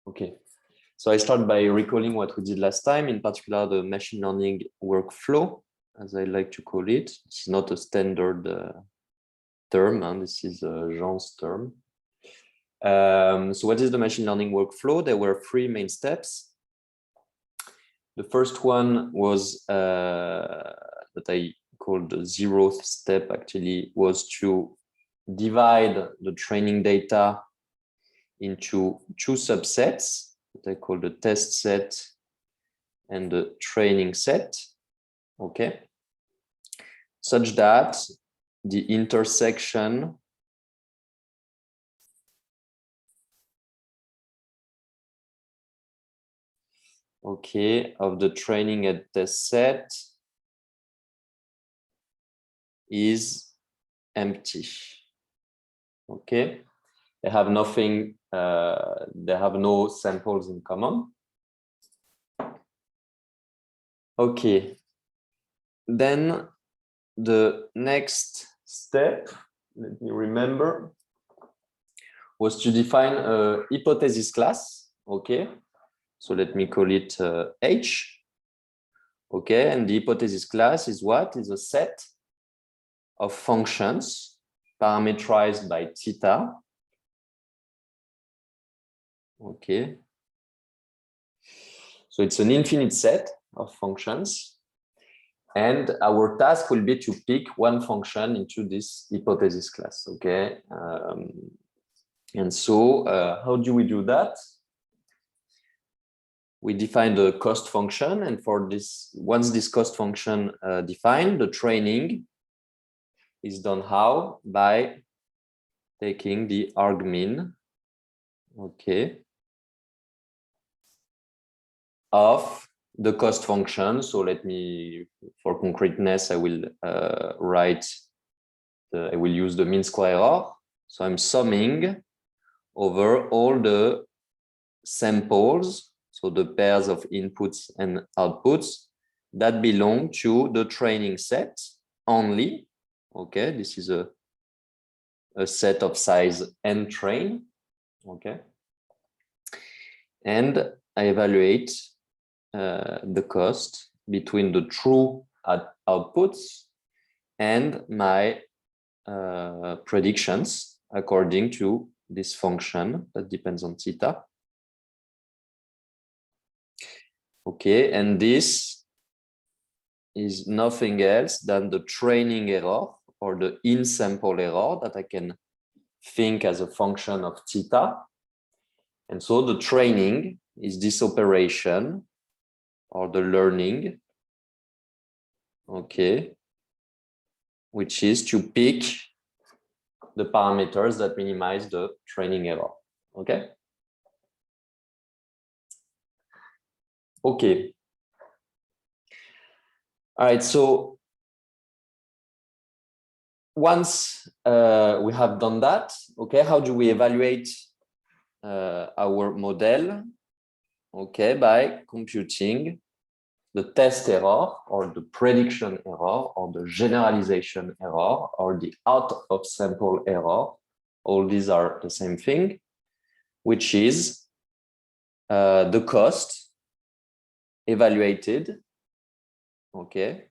Okay, so I start by recalling what we did last time, in particular the machine learning workflow, as I like to call it. It's not a standard term, and this is Jean's term. So what is the machine learning workflow? There were 3 main steps. The first one was that I called the 0th step, actually, was to divide the training data into 2 subsets that I call the test set and the training set, okay, such that the intersection of the training and test set is empty. Okay, they have nothing, they have no samples in common. Okay, then the next step, let me remember, was to define a hypothesis class. Okay, so let me call it H. Okay, and the hypothesis class is what? Is a set of functions parameterized by theta. Okay, so it's an infinite set of functions, and our task will be to pick one function into this hypothesis class. Okay, and so how do we do that? We define the cost function, and for this, once this cost function defined, the training is done how? By taking the argmin, okay, of the cost function. So let me, for concreteness, I will I will use the mean square error. So I'm summing over all the samples, so the pairs of inputs and outputs that belong to the training set only. Okay, this is a set of size n train. Okay, and I evaluate the cost between the true outputs and my predictions according to this function that depends on theta. Okay, and this is nothing else than the training error or the in-sample error that I can think as a function of theta. And so the training is this operation or the learning, okay, which is to pick the parameters that minimize the training error, okay? Okay. All right, so once we have done that, okay, how do we evaluate our model? Okay, by computing the test error or the prediction error or the generalization error or the out of sample error. All these are the same thing, which is the cost evaluated, okay,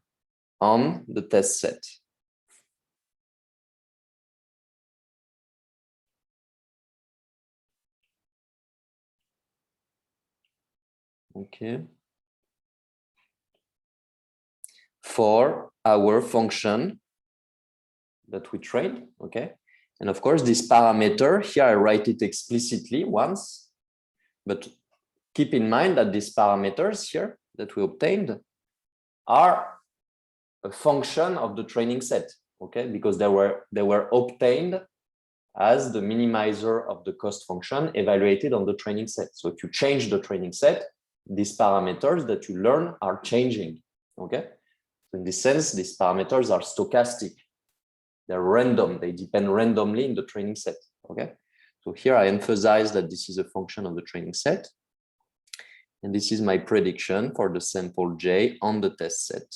on the test set. Okay. For our function that we trained, okay? And of course, this parameter, here I write it explicitly once, but keep in mind that these parameters here that we obtained are a function of the training set, okay? Because they were obtained as the minimizer of the cost function evaluated on the training set. So if you change the training set, these parameters that you learn are changing, okay? So in this sense, these parameters are stochastic. They're random. They depend randomly in the training set, okay? So here I emphasize that this is a function of the training set. And this is my prediction for the sample J on the test set,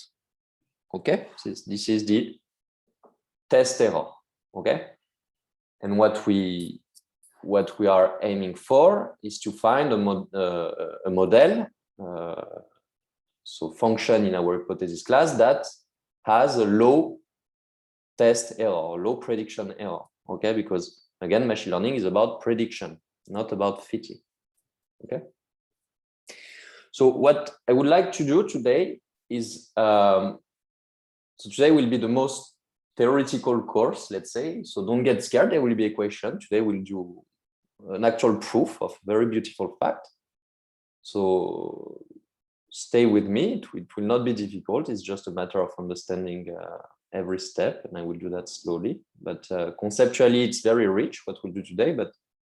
okay? This is the test error, okay? And what we what we are aiming for is to find a model, so function in our hypothesis class that has a low test error, low prediction error, okay? Because again, machine learning is about prediction, not about fitting, okay? So what I would like to do today is, so today will be the most theoretical course, let's say, so don't get scared, there will be a question. Today we'll do an actual proof of very beautiful fact. So stay with me, it will not be difficult, it's just a matter of understanding every step, and I will do that slowly. But conceptually, it's very rich, what we'll do today,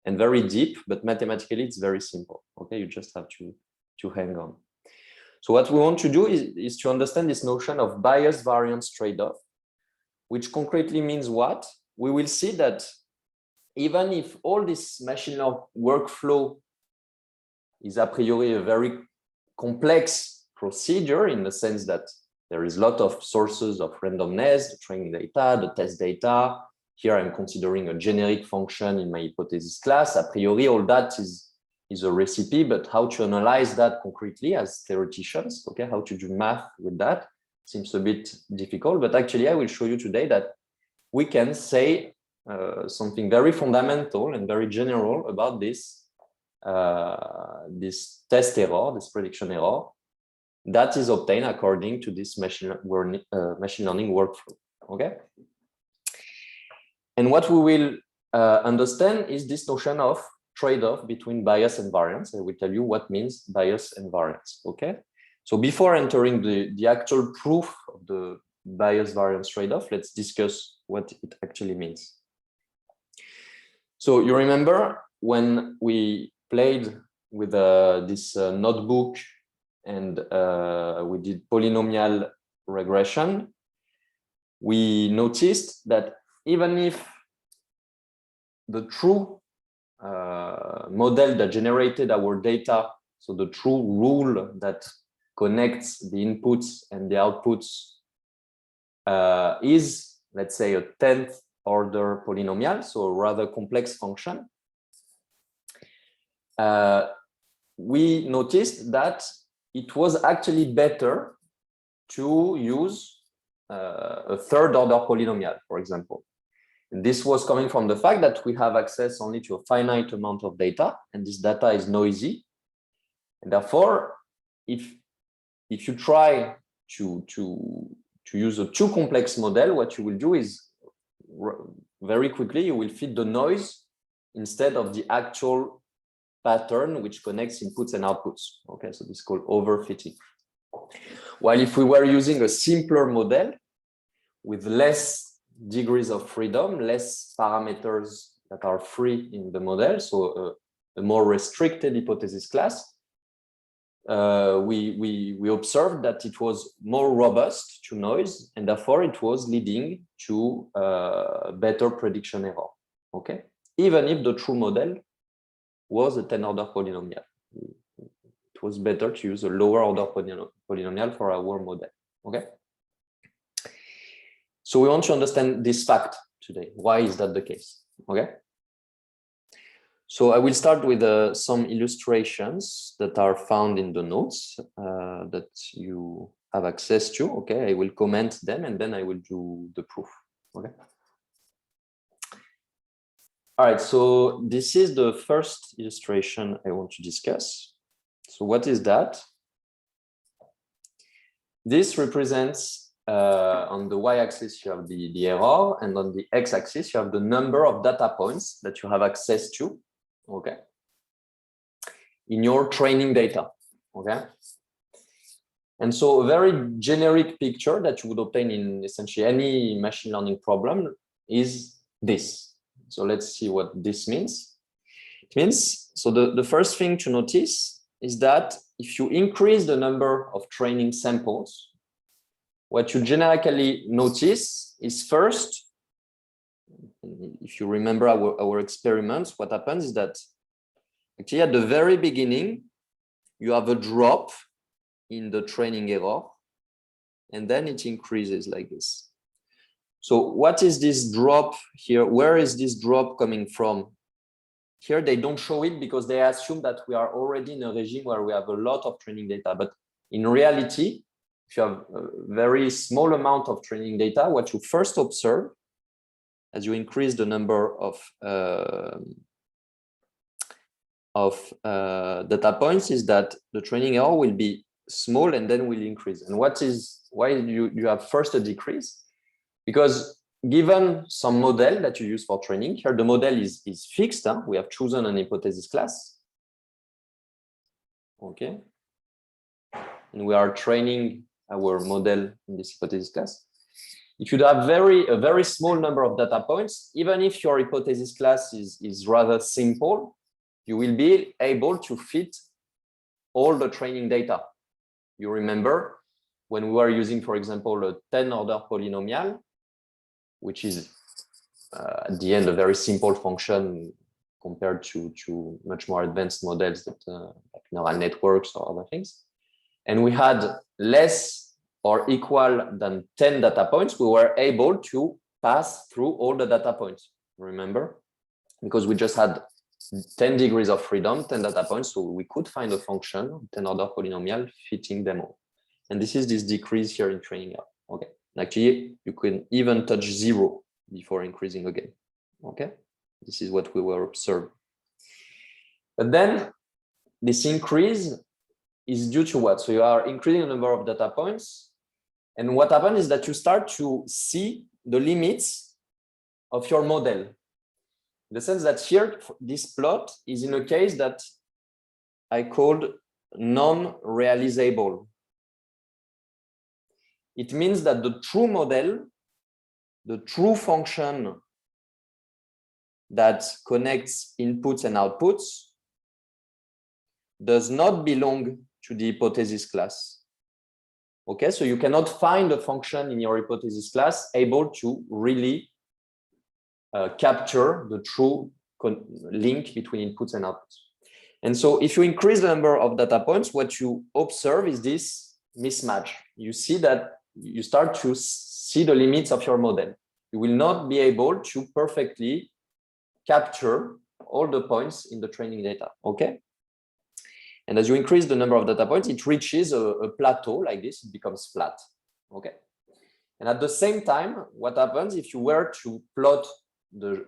and very deep, but mathematically, it's very simple, okay? You just have to hang on. So what we want to do is to understand this notion of bias variance trade-off, which concretely means what? We will see that even if all this machine learning workflow is a priori a very complex procedure in the sense that there is a lot of sources of randomness, the training data, the test data. Here I'm considering a generic function in my hypothesis class. A priori, all that is a recipe, but how to analyze that concretely as theoreticians, okay, how to do math with that seems a bit difficult, but actually I will show you today that we can say something very fundamental and very general about this test error, this prediction error, that is obtained according to this machine learning workflow, okay? And what we will understand is this notion of trade-off between bias and variance. I will tell you what means bias and variance, okay? So before entering the actual proof of the bias variance trade-off, let's discuss what it actually means. So you remember when we played with this notebook and we did polynomial regression, we noticed that even if the true model that generated our data, so the true rule that connects the inputs and the outputs is, let's say, a 10th order polynomial, so a rather complex function, we noticed that it was actually better to use a third order polynomial, for example. And this was coming from the fact that we have access only to a finite amount of data, and this data is noisy. And therefore, if you try to use a too complex model, what you will do is very quickly you will fit the noise instead of the actual pattern which connects inputs and outputs. Okay, so this is called overfitting. While if we were using a simpler model with less degrees of freedom, less parameters that are free in the model, so a more restricted hypothesis class, we observed that it was more robust to noise, and therefore it was leading to better prediction error, okay? Even if the true model was a 10-order polynomial. It was better to use a lower order polynomial for our model, okay? So we want to understand this fact today. Why is that the case, okay? So I will start with some illustrations that are found in the notes that you have access to, okay? I will comment them and then I will do the proof, okay? All right, so this is the first illustration I want to discuss. So what is that? This represents on the y-axis you have the error, and on the x-axis you have the number of data points that you have access to, okay, in your training data, okay? And so a very generic picture that you would obtain in essentially any machine learning problem is this. So let's see what this means. It means, so the first thing to notice is that if you increase the number of training samples, what you generally notice is first, if you remember our experiments, what happens is that actually at the very beginning, you have a drop in the training error, and then it increases like this. So what is this drop here? Where is this drop coming from? here they don't show it because they assume that we are already in a regime where we have a lot of training data. But in reality, if you have a very small amount of training data, what you first observe as you increase the number of data points is that the training error will be small and then will increase. And why you have first a decrease? Because given some model that you use for training, here the model is fixed. We have chosen an hypothesis class. Okay. And we are training our model in this hypothesis class. If you have a very small number of data points, even if your hypothesis class is rather simple, you will be able to fit all the training data. You remember when we were using, for example, a 10-order polynomial, which is at the end a very simple function compared to much more advanced models that like neural networks or other things. And we had less or equal than 10 data points, we were able to pass through all the data points, remember? Because we just had 10 degrees of freedom, 10 data points, so we could find a function, 10-order polynomial, fitting them all. And this is this decrease here in training error. Okay. Actually, you can even touch 0 before increasing again. Okay. This is what we were observing. But then this increase is due to what? So you are increasing the number of data points. And what happens is that you start to see the limits of your model. In the sense that here, this plot is in a case that I called non-realizable. It means that the true model, the true function that connects inputs and outputs does not belong to the hypothesis class. Okay, so you cannot find a function in your hypothesis class able to really capture the true link between inputs and outputs. And so if you increase the number of data points, what you observe is this mismatch. You see that you start to see the limits of your model. You will not be able to perfectly capture all the points in the training data, okay? And as you increase the number of data points, it reaches a plateau like this, it becomes flat, okay? And at the same time, what happens if you were to plot the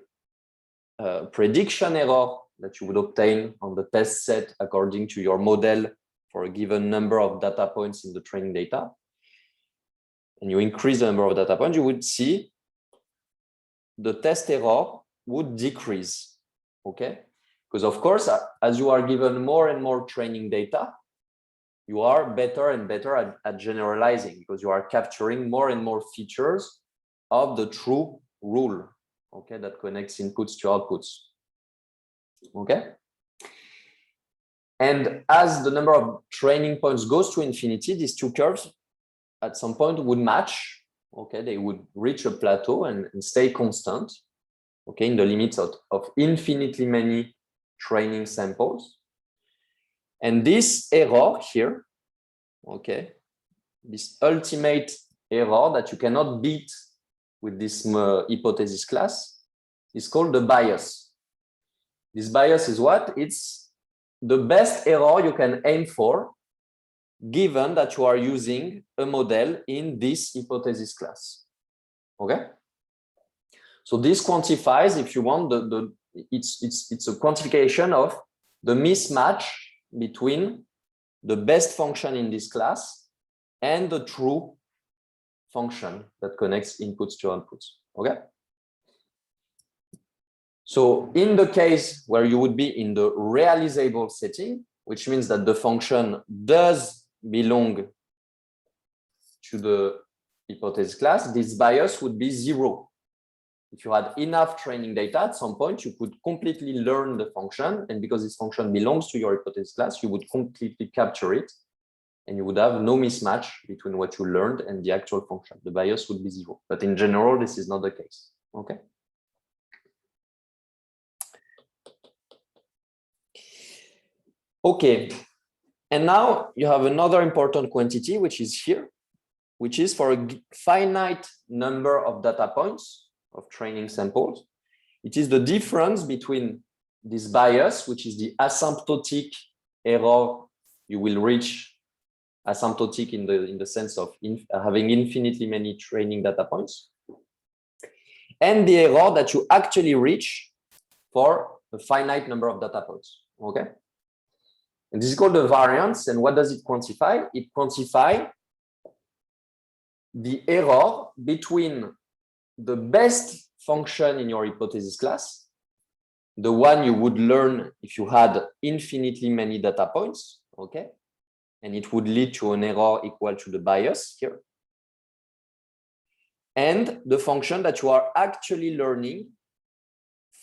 prediction error that you would obtain on the test set according to your model for a given number of data points in the training data, and you increase the number of data points, you would see the test error would decrease, okay? Because of course, as you are given more and more training data, you are better and better at generalizing because you are capturing more and more features of the true rule, okay, that connects inputs to outputs, okay? And as the number of training points goes to infinity, these two curves at some point would match, okay? They would reach a plateau and stay constant, okay, in the limits of infinitely many training samples. And this error here, okay, this ultimate error that you cannot beat with this hypothesis class is called the bias. This bias is what? It's the best error you can aim for, given that you are using a model in this hypothesis class, okay? So this quantifies, if you want, it's a quantification of the mismatch between the best function in this class and the true function that connects inputs to outputs, okay? So in the case where you would be in the realizable setting, which means that the function does belong to the hypothesis class, this bias would be 0. If you had enough training data, at some point, you could completely learn the function. And because this function belongs to your hypothesis class, you would completely capture it. And you would have no mismatch between what you learned and the actual function. The bias would be 0. But in general, this is not the case. Okay. Okay. And now you have another important quantity, which is here, which is for a finite number of data points of training samples. It is the difference between this bias, which is the asymptotic error you will reach, asymptotic in the sense of having infinitely many training data points, and the error that you actually reach for a finite number of data points. Okay. And this is called the variance. And what does it quantify? It quantifies the error between the best function in your hypothesis class, the one you would learn if you had infinitely many data points, okay? And it would lead to an error equal to the bias here. And the function that you are actually learning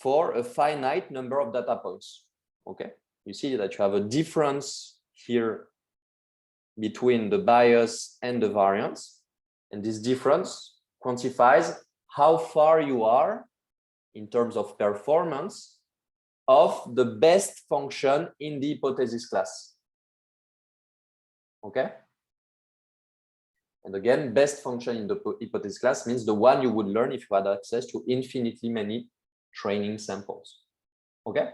for a finite number of data points, okay? You see that you have a difference here between the bias and the variance. And this difference quantifies how far you are in terms of performance of the best function in the hypothesis class. Okay? And again, best function in the hypothesis class means the one you would learn if you had access to infinitely many training samples. Okay?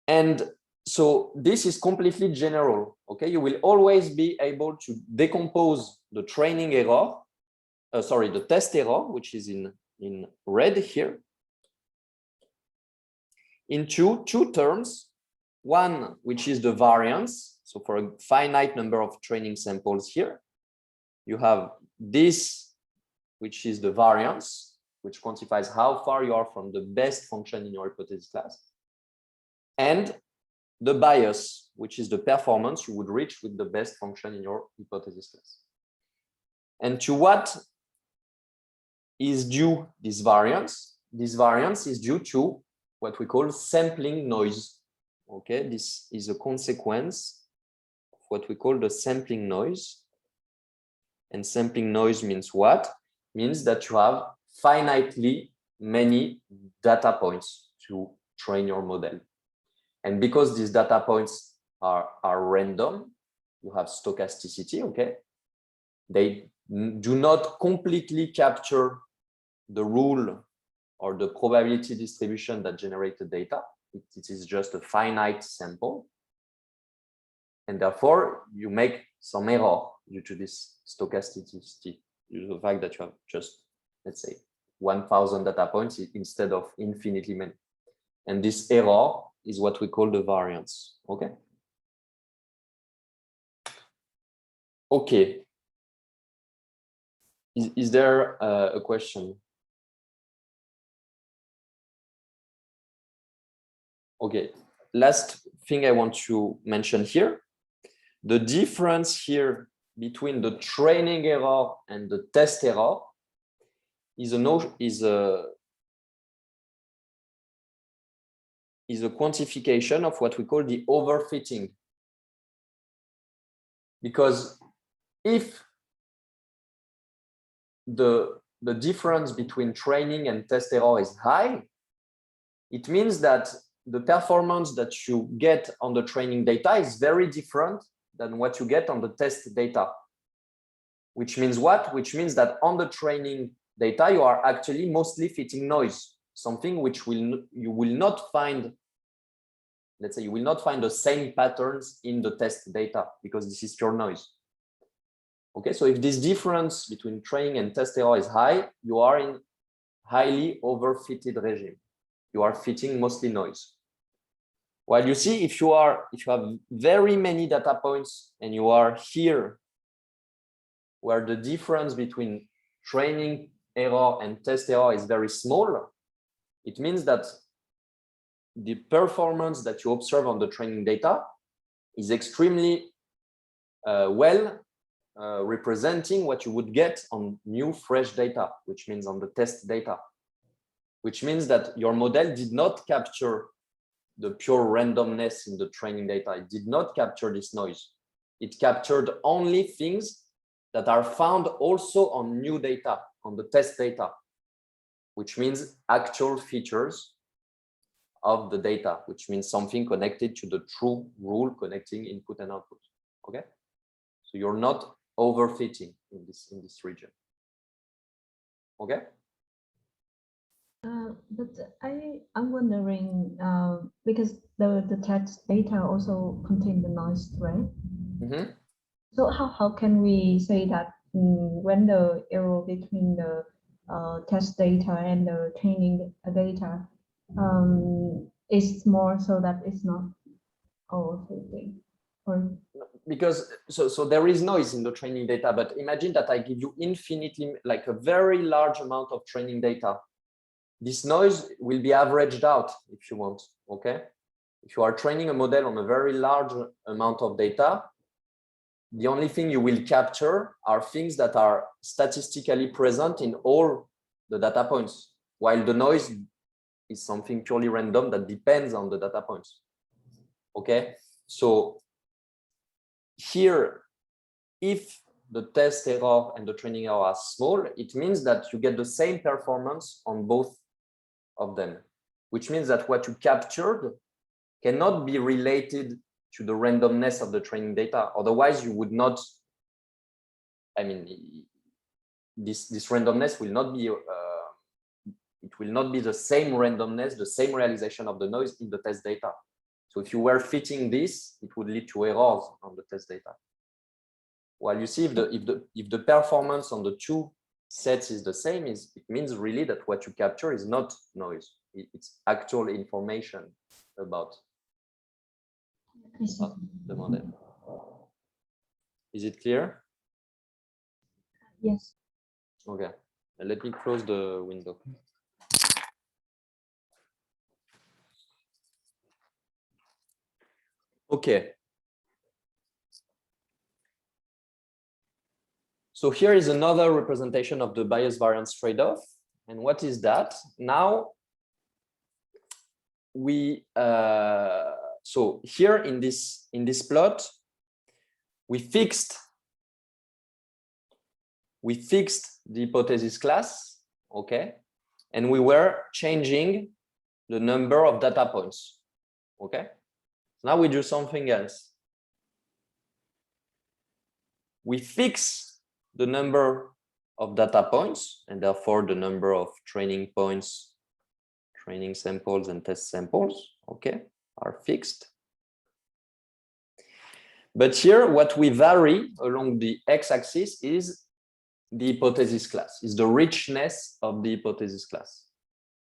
And so this is completely general. Okay, you will always be able to decompose the training error, the test error, which is in red here, into two terms. One, which is the variance. So for a finite number of training samples here, you have this, which is the variance, which quantifies how far you are from the best function in your hypothesis class. And the bias, which is the performance you would reach with the best function in your hypothesis class. And to what is due this variance? This variance is due to what we call sampling noise. Okay, this is a consequence of what we call the sampling noise. And sampling noise means what? Means that you have finitely many data points to train your model. And because these data points are random, you have stochasticity, okay? They do not completely capture the rule or the probability distribution that generated data. It is just a finite sample. And therefore, you make some error due to this stochasticity, due to the fact that you have just, let's say, 1,000 data points instead of infinitely many. And this error is what we call the variance, okay? Okay. Is there a question? Okay, last thing I want to mention here, the difference here between the training error and the test error is a quantification of what we call the overfitting. Because if the difference between training and test error is high, it means that the performance that you get on the training data is very different than what you get on the test data. Which means what? Which means that on the training data, you are actually mostly fitting noise, something which you will not find. Let's say you will not find the same patterns in the test data because this is pure noise. Okay, so if this difference between training and test error is high, you are in highly overfitted regime. You are fitting mostly noise. While you see, if you have very many data points and you are here where the difference between training error and test error is very small, it means that the performance that you observe on the training data is extremely representing what you would get on new fresh data, which means on the test data, which means that your model did not capture the pure randomness in the training data. It did not capture this noise. It captured only things that are found also on new data, on the test data, which means actual features of the data, which means something connected to the true rule connecting input and output. Okay, so you're not overfitting in this region. Okay. But I'm wondering, because the text data also contain the noise, right? Mm-hmm. So how can we say that when the error between the test data and the training data is more, so that it's not overfitting? Or Because so there is noise in the training data, but imagine that I give you infinitely, like a very large amount of training data. This noise will be averaged out if you want, okay? If you are training a model on a very large amount of data, the only thing you will capture are things that are statistically present in all the data points, while the noise is something purely random that depends on the data points, okay? So here, if the test error and the training error are small, it means that you get the same performance on both of them, which means that what you captured cannot be related to the randomness of the training data. Otherwise, you would not, I mean, this randomness will not be, it will not be the same randomness, the same realization of the noise in the test data. So if you were fitting this, it would lead to errors on the test data. While you see if the performance on the two sets is the same, it means really that what you capture is not noise. It's actual information about the model. Is it clear? yes. Okay. Let me close the window. Okay. So here is another representation of the bias variance trade-off. And what is that? Now we so here in this plot, we fixed the hypothesis class, okay, and we were changing the number of data points, okay. Now we do something else. We fix the number of data points and therefore the number of training points, training samples and test samples, okay, are fixed. But here, what we vary along the x-axis is the hypothesis class, is the richness of the hypothesis class,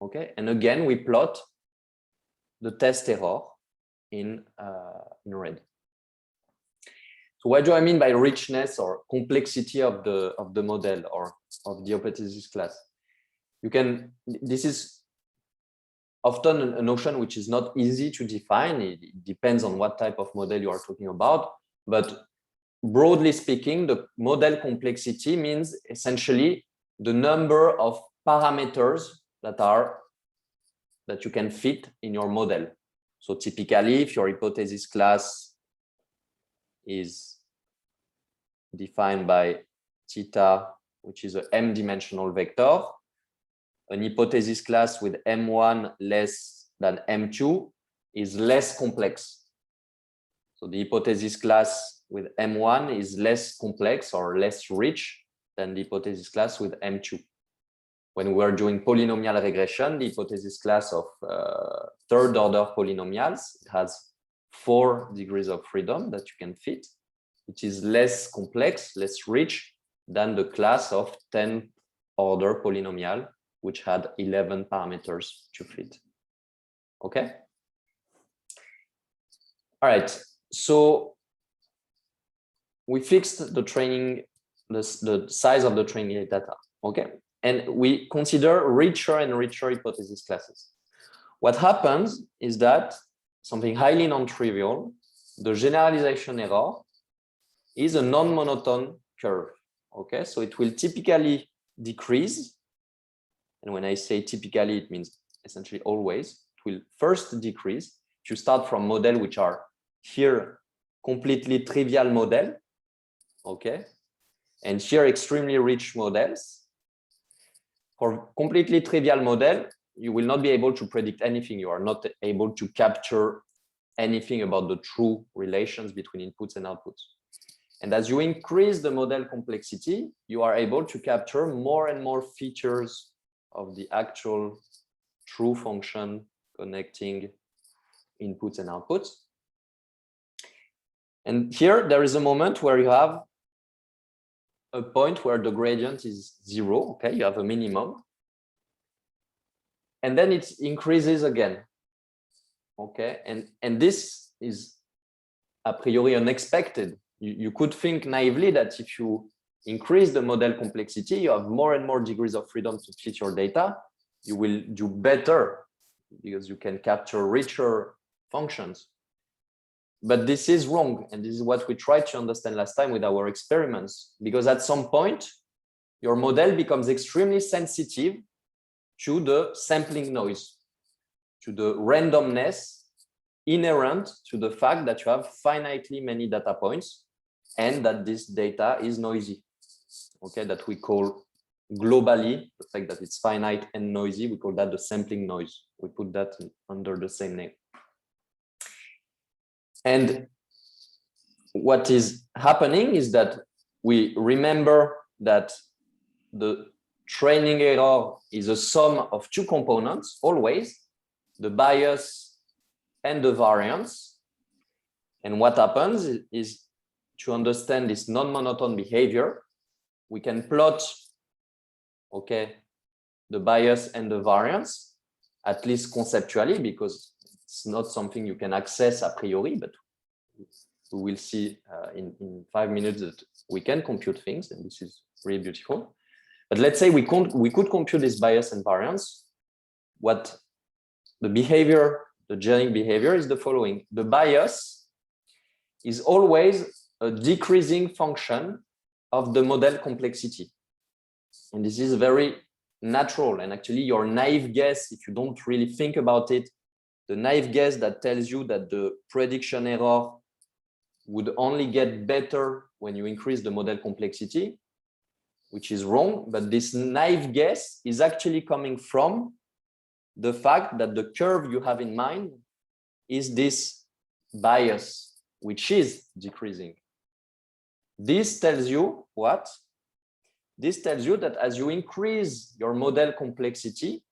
okay? And again, we plot the test error in red. So what do I mean by richness or complexity of the model or of the hypothesis class? You can, this is often a notion which is not easy to define. It depends on what type of model you are talking about. But broadly speaking, the model complexity means essentially the number of parameters that you can fit in your model. So typically, if your hypothesis class is defined by theta, which is a m-dimensional vector, an hypothesis class with m1 less than m2 is less complex. So the hypothesis class with m1 is less complex or less rich than the hypothesis class with m2. When we are doing polynomial regression, the hypothesis class of third order polynomials has 4 degrees of freedom that you can fit. It is less complex, less rich than the class of 10th order polynomial, which had 11 parameters to fit. Okay. All right. So we fixed the training, the size of the training data. Okay. And we consider richer and richer hypothesis classes. What happens is that something highly non-trivial, the generalization error is a non-monotone curve. Okay. So it will typically decrease. And when I say typically, it means essentially always. It will first decrease. If you start from models which are here completely trivial model, okay, and here extremely rich models. For completely trivial model, you will not be able to predict anything. You are not able to capture anything about the true relations between inputs and outputs. And as you increase the model complexity, you are able to capture more and more features of the actual true function connecting inputs and outputs. And here there is a moment where you have a point where the gradient is 0. Okay, you have a minimum. And then it increases again. Okay, and this is a priori unexpected. You could think naively that if you increase the model complexity, you have more and more degrees of freedom to fit your data. You will do better because you can capture richer functions. But this is wrong. And this is what we tried to understand last time with our experiments, because at some point, your model becomes extremely sensitive to the sampling noise, to the randomness inherent to the fact that you have finitely many data points and that this data is noisy. Okay, that we call globally, the fact that it's finite and noisy, we call that the sampling noise. We put that under the same name. And what is happening is that we remember that the training error is a sum of two components, always, the bias and the variance. And what happens is to understand this non-monotone behavior, we can plot, okay, the bias and the variance, at least conceptually, because it's not something you can access a priori, but we will see in 5 minutes that we can compute things, and this is really beautiful. But let's say we could compute this bias and variance. What the behavior, the genetic behavior is the following. The bias is always a decreasing function of the model complexity. And this is very natural. And actually your naive guess, if you don't really think about it, the naive guess that tells you that the prediction error would only get better when you increase the model complexity, which is wrong. But this naive guess is actually coming from the fact that the curve you have in mind is this bias, which is decreasing. This tells you what? This tells you that as you increase your model complexity,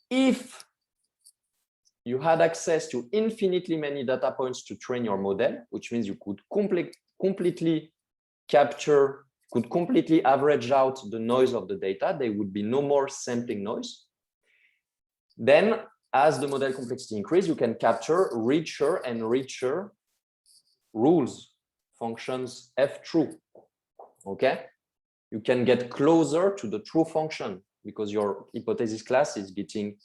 if you had access to infinitely many data points to train your model, which means you could completely capture, could completely average out the noise of the data, there would be no more sampling noise. Then as the model complexity increases, you can capture richer and richer rules, functions f true. Okay, you can get closer to the true function because your hypothesis class is getting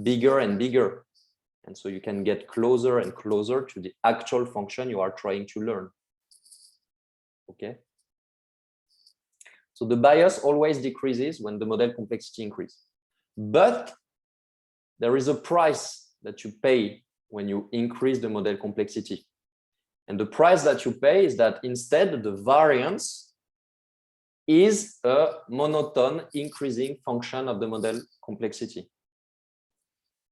bigger and bigger. And so you can get closer and closer to the actual function you are trying to learn. Okay. So the bias always decreases when the model complexity increases. But there is a price that you pay when you increase the model complexity. And the price that you pay is that instead the variance is a monotone increasing function of the model complexity.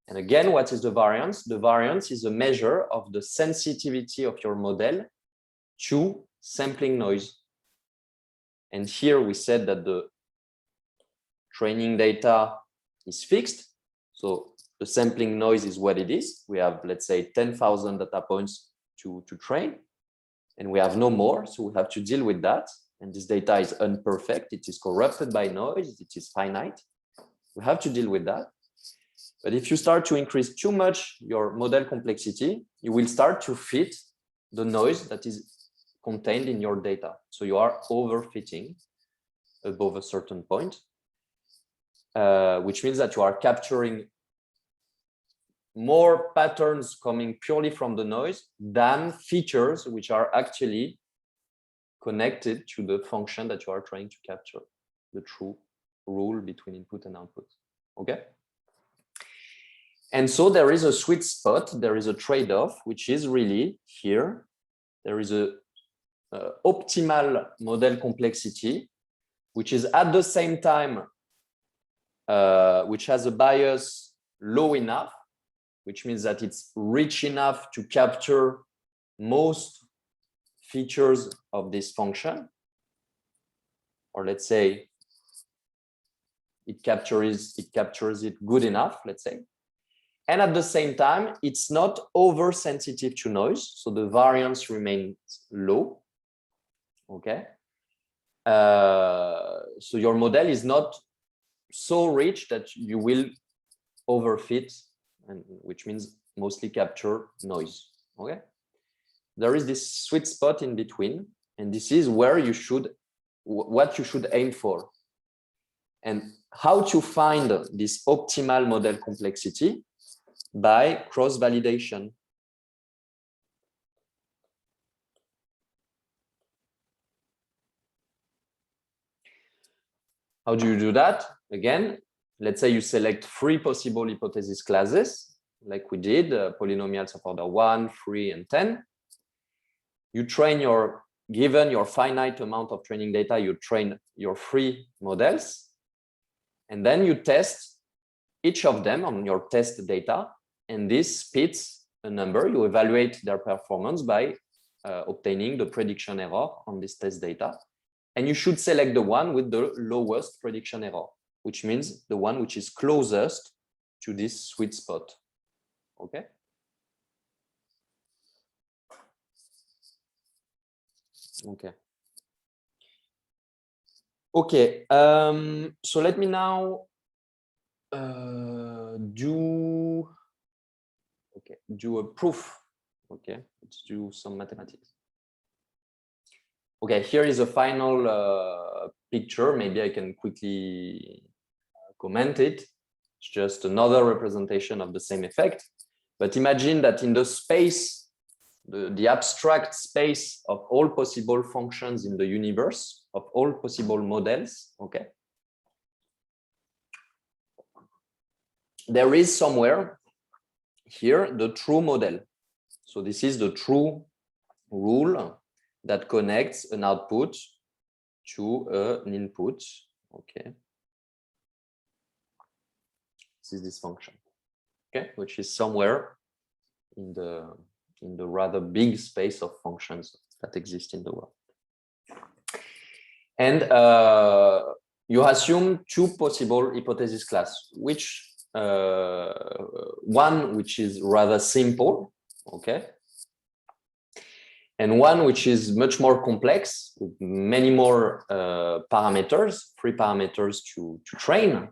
And again, what is the variance? The variance is a measure of the sensitivity of your model to sampling noise. And here we said that the training data is fixed. So the sampling noise is what it is. We have, let's say, 10,000 data points to train, and we have no more. So we have to deal with that. And this data is imperfect. It is corrupted by noise. It is finite. We have to deal with that. But if you start to increase too much your model complexity, you will start to fit the noise that is contained in your data. So you are overfitting above a certain point, which means that you are capturing more patterns coming purely from the noise than features which are actually connected to the function that you are trying to capture, the true rule between input and output. Okay. And so there is a sweet spot, there is a trade-off, which is really here. There is a optimal model complexity, which is at the same time, which has a bias low enough, which means that it's rich enough to capture most features of this function. Or let's say, it captures it good enough, let's say. And at the same time, it's not oversensitive to noise, so the variance remains low. Okay. So your model is not so rich that you will overfit, and which means mostly capture noise. Okay. There is this sweet spot in between, and this is where you should, what you should aim for. And how to find this optimal model complexity? By cross-validation. How do you do that? Again, let's say you select 3 possible hypothesis classes, like we did, polynomials of order 1, 3, and 10. You train your, given your finite amount of training data, you train your 3 models, and then you test each of them on your test data, and this fits a number. You evaluate their performance by obtaining the prediction error on this test data. And you should select the one with the lowest prediction error, which means the one which is closest to this sweet spot. Okay. Okay. Okay. So let me now do a proof. Okay, let's do some mathematics. Okay, here is a final picture. Maybe I can quickly comment it. It's just another representation of the same effect. But imagine that in the space, the abstract space of all possible functions in the universe, of all possible models, okay, there is somewhere here the true model. So this is the true rule that connects an output to an input. Okay. This is this function. Okay, which is somewhere in the rather big space of functions that exist in the world. And you assume 2 possible hypothesis class, which one which is rather simple, okay, and one which is much more complex with many more parameters, 3 parameters to train,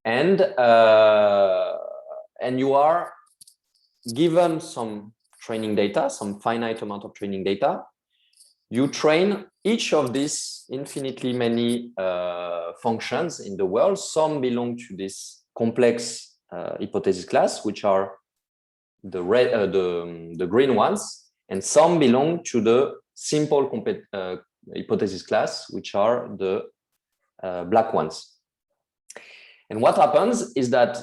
and you are given some training data, some finite amount of training data. You train each of these infinitely many functions in the world. Some belong to this complex hypothesis class, which are the green ones, and some belong to the simple hypothesis class, which are the black ones. And what happens is that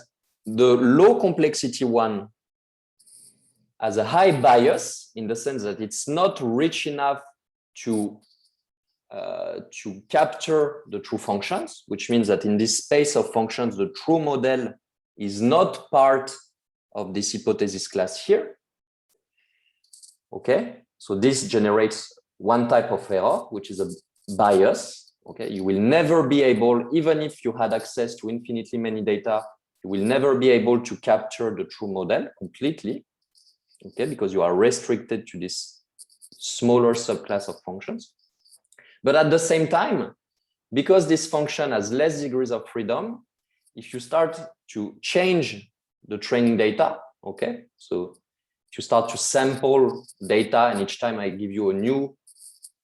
the low complexity one has a high bias in the sense that it's not rich enough to capture the true functions, which means that in this space of functions, the true model is not part of this hypothesis class here. Okay, so this generates one type of error, which is a bias. Okay, you will never be able, even if you had access to infinitely many data, you will never be able to capture the true model completely. Okay, because you are restricted to this smaller subclass of functions. But at the same time, because this function has less degrees of freedom, if you start to change the training data, okay, so if you start to sample data and each time I give you a new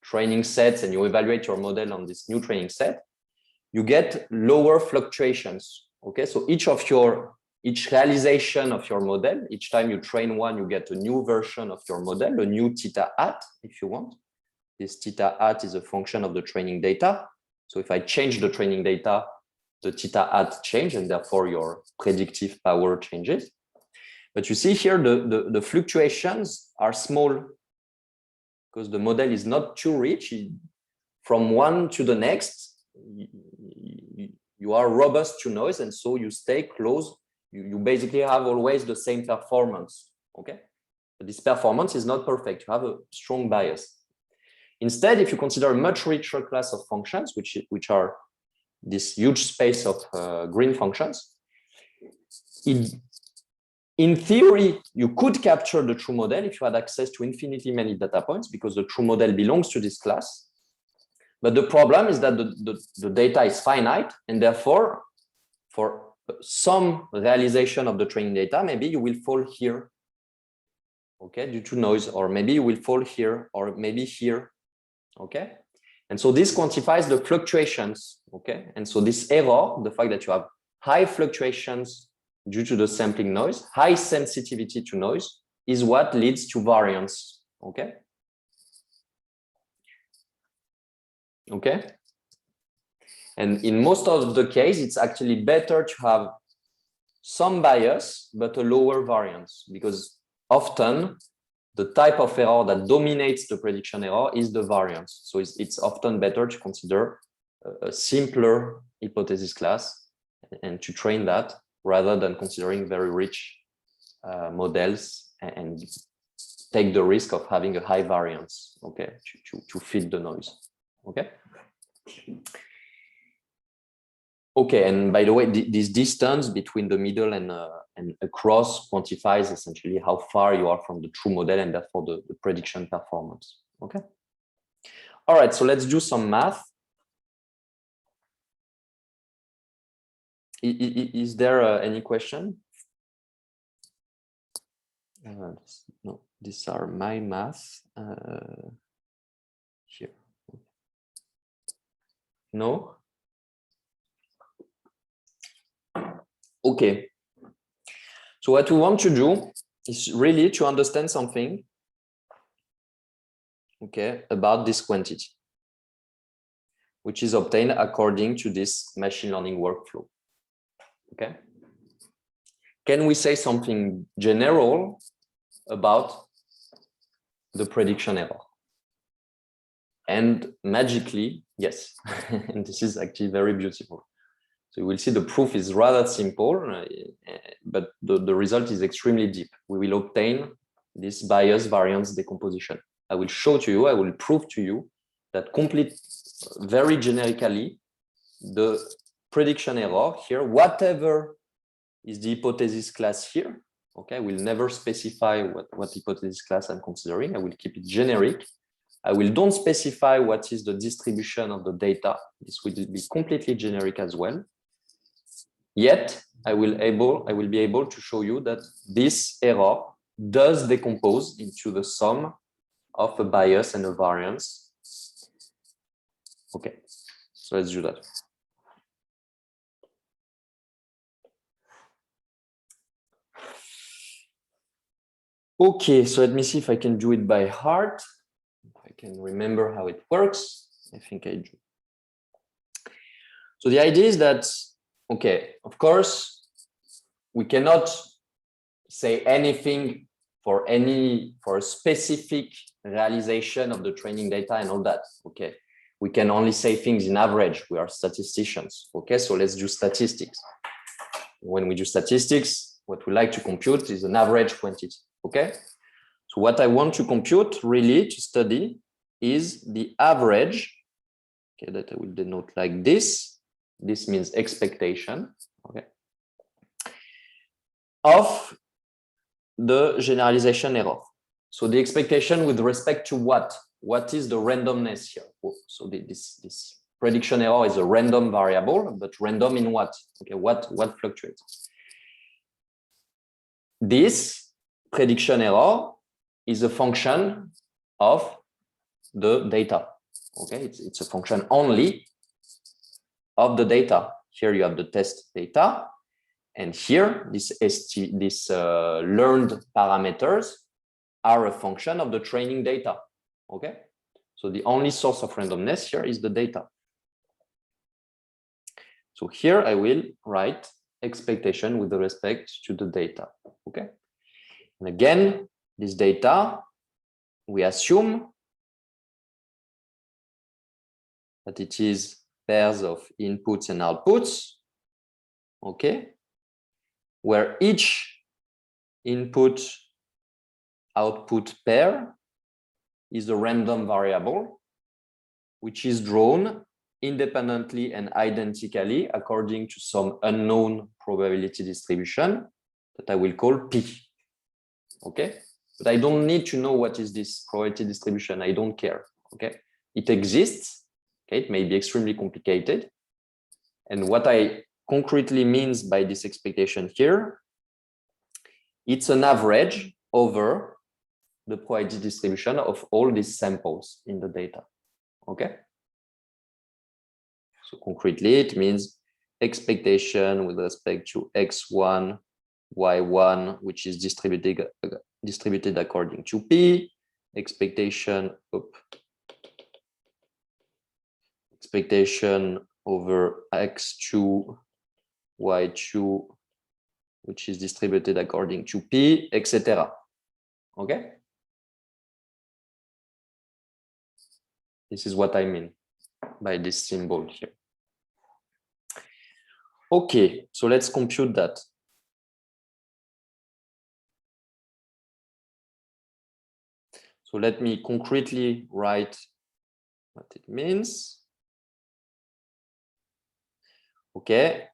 training set and you evaluate your model on this new training set, you get lower fluctuations. Okay, so each realization of your model, each time you train one, you get a new version of your model, a new theta hat, if you want. This theta hat is a function of the training data. So if I change the training data, the theta hat changes, and therefore your predictive power changes. But you see here, the fluctuations are small because the model is not too rich. From one to the next, you are robust to noise, and so you stay close. You basically have always the same performance, okay? But this performance is not perfect. You have a strong bias. Instead, if you consider a much richer class of functions, which are this huge space of green functions. In theory, you could capture the true model if you had access to infinitely many data points, because the true model belongs to this class. But the problem is that the data is finite, and therefore, for some realization of the training data, maybe you will fall here, okay, due to noise, or maybe you will fall here, or maybe here, okay? And so this quantifies the fluctuations, okay? And so this error, the fact that you have high fluctuations due to the sampling noise, high sensitivity to noise, is what leads to variance, okay? Okay? And in most of the case, it's actually better to have some bias, but a lower variance, because often the type of error that dominates the prediction error is the variance. So it's often better to consider a simpler hypothesis class and to train that, rather than considering very rich models and take the risk of having a high variance, okay, to fit the noise, okay? Okay, and by the way, this distance between the middle and across quantifies essentially how far you are from the true model, and therefore the prediction performance, okay? All right, so let's do some math. Is there any question? No, these are my math here. No? Okay. So what we want to do is really to understand something, okay, about this quantity, which is obtained according to this machine learning workflow. Okay. Can we say something general about the prediction error? And magically, yes. And this is actually very beautiful. So you will see the proof is rather simple, but the result is extremely deep. We will obtain this bias variance decomposition. I will show to you, I will prove to you that very generically, the prediction error here, whatever is the hypothesis class here, okay, I will never specify what hypothesis class I'm considering. I will keep it generic. I will don't specify what is the distribution of the data. This will be completely generic as well. Yet I will be able to show you that this error does decompose into the sum of a bias and a variance. Okay, so let's do that. Okay, so let me see if I can do it by heart. If I can remember how it works. I think I do. So the idea is that, okay, of course, we cannot say anything for a specific realization of the training data and all that. Okay, we can only say things in average. We are statisticians. Okay, so let's do statistics. When we do statistics, what we like to compute is an average quantity. Okay, so what I want to compute, really to study, is the average. Okay, that I will denote like this. This means expectation. Okay, of the generalization error. So the expectation with respect to what? What is the randomness here? So this prediction error is a random variable, but random in what? Okay, what fluctuates? This prediction error is a function of the data. Okay, it's a function only of the data. Here you have the test data, and here these learned parameters are a function of the training data. Okay, so the only source of randomness here is the data. So here I will write expectation with respect to the data. Okay, and again, this data, we assume that it is pairs of inputs and outputs, okay, where each input output pair is a random variable, which is drawn independently and identically according to some unknown probability distribution that I will call P. Okay, but I don't need to know what is this probability distribution. I don't care. Okay, it exists. Okay, it may be extremely complicated. And what I concretely means by this expectation here, it's an average over the probability distribution of all these samples in the data. Okay. So concretely, it means expectation with respect to x1, y1, which is distributed according to P, expectation over x2, y2, which is distributed according to P, etc. Okay? This is what I mean by this symbol here. Okay, so let's compute that. So let me concretely write what it means. Okay.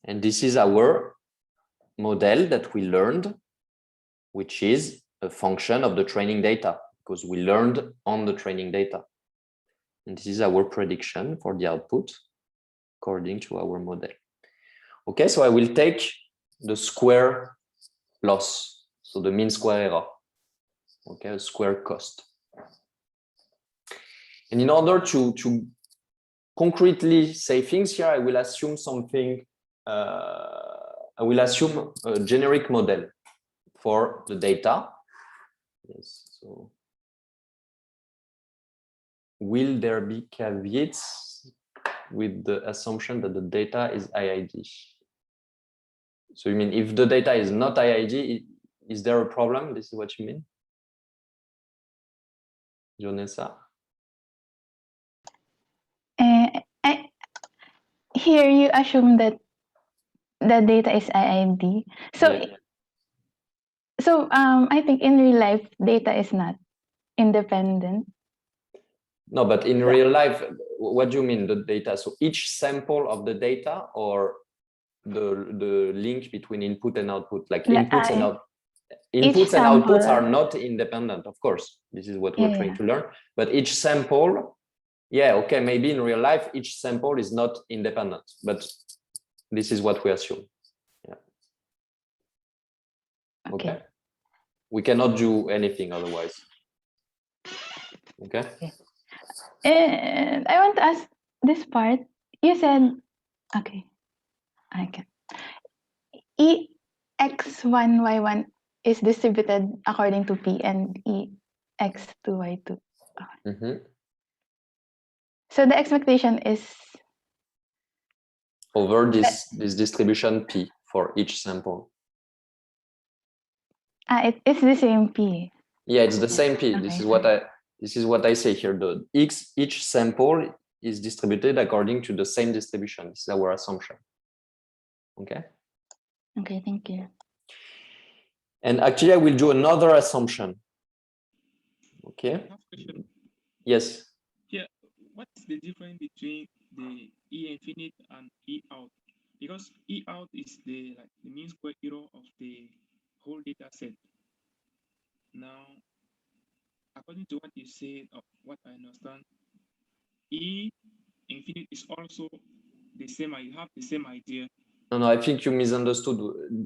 And this is our model that we learned, which is a function of the training data, because we learned on the training data. And this is our prediction for the output according to our model. Okay, so I will take the square loss, so the mean square error, okay, a square cost. And in order to concretely say things here, I will assume something, I will assume a generic model for the data. Yes, so will there be caveats with the assumption that the data is IID? So you mean if the data is not IID, is there a problem? This is what you mean? Jonessa? Here you assume that the data is IID. So, yeah. So I think in real life, data is not independent. No, but in real life, what do you mean the data? So each sample of the data, or the link between input and output, like inputs and outputs are not independent, of course. This is what we're trying to learn. But each sample, yeah, okay, maybe in real life, each sample is not independent, but this is what we assume. Yeah. Okay. We cannot do anything otherwise. Okay. And I want to ask this part. You said, okay, I can. EX1, Y1 is distributed according to P, and EX2, Y2. Mm-hmm. So the expectation is over this distribution P for each sample. It's the same P. Yeah, it's the same P. Okay, this is what I say here. Each sample is distributed according to the same distribution. This is our assumption. Okay. Okay, thank you. And actually, I will do another assumption. Okay. Yes. Yeah. What's the difference between the E infinite and E out? Because E out is the mean square error of the whole data set. Now, according to what you said, of what I understand, E infinite is also the same. You have the same idea. No, I think you misunderstood.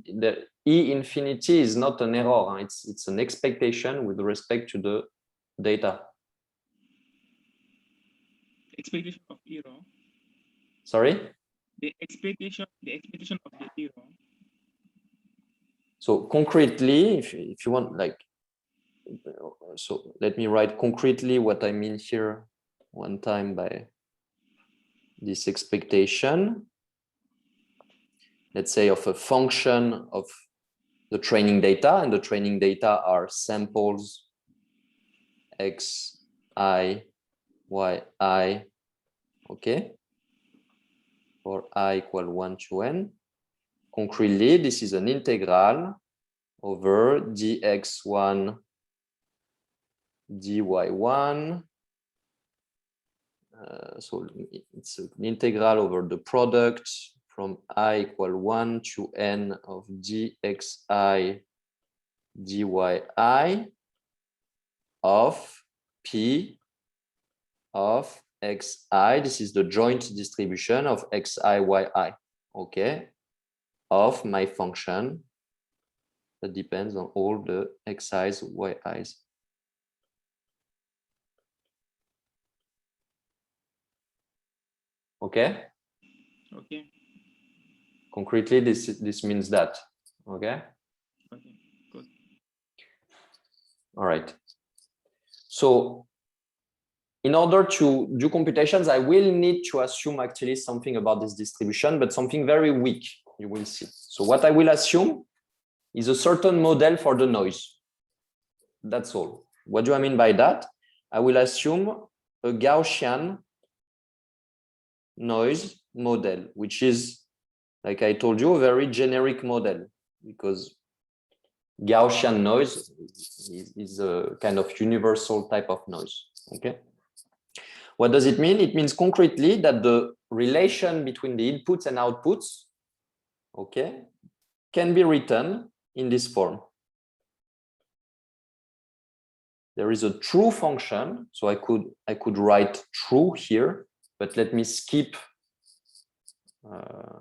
The E infinity is not an error. It's an expectation with respect to the data. Expectation of error. Sorry? The expectation of the error. So concretely, if you want, like, so let me write concretely what I mean here one time by this expectation. Let's say of a function of the training data, and the training data are samples xi, yi, okay, for I equal 1 to n. Concretely, this is an integral over dx1, dy1. So it's an integral over the product from I equal 1 to n of dxi, dyi of p of xi. This is the joint distribution of xi, yi, okay, of my function that depends on all the xi's, yi's. Okay. Okay. Concretely, this means that. Okay. Okay. Good. All right. So in order to do computations, I will need to assume actually something about this distribution, but something very weak, you will see. So what I will assume is a certain model for the noise. That's all. What do I mean by that? I will assume a Gaussian noise model, which is, like I told you, a very generic model, because Gaussian noise is a kind of universal type of noise. Okay. What does it mean? It means concretely that the relation between the inputs and outputs, okay, can be written in this form. There is a true function, so I could write true here, but let me skip.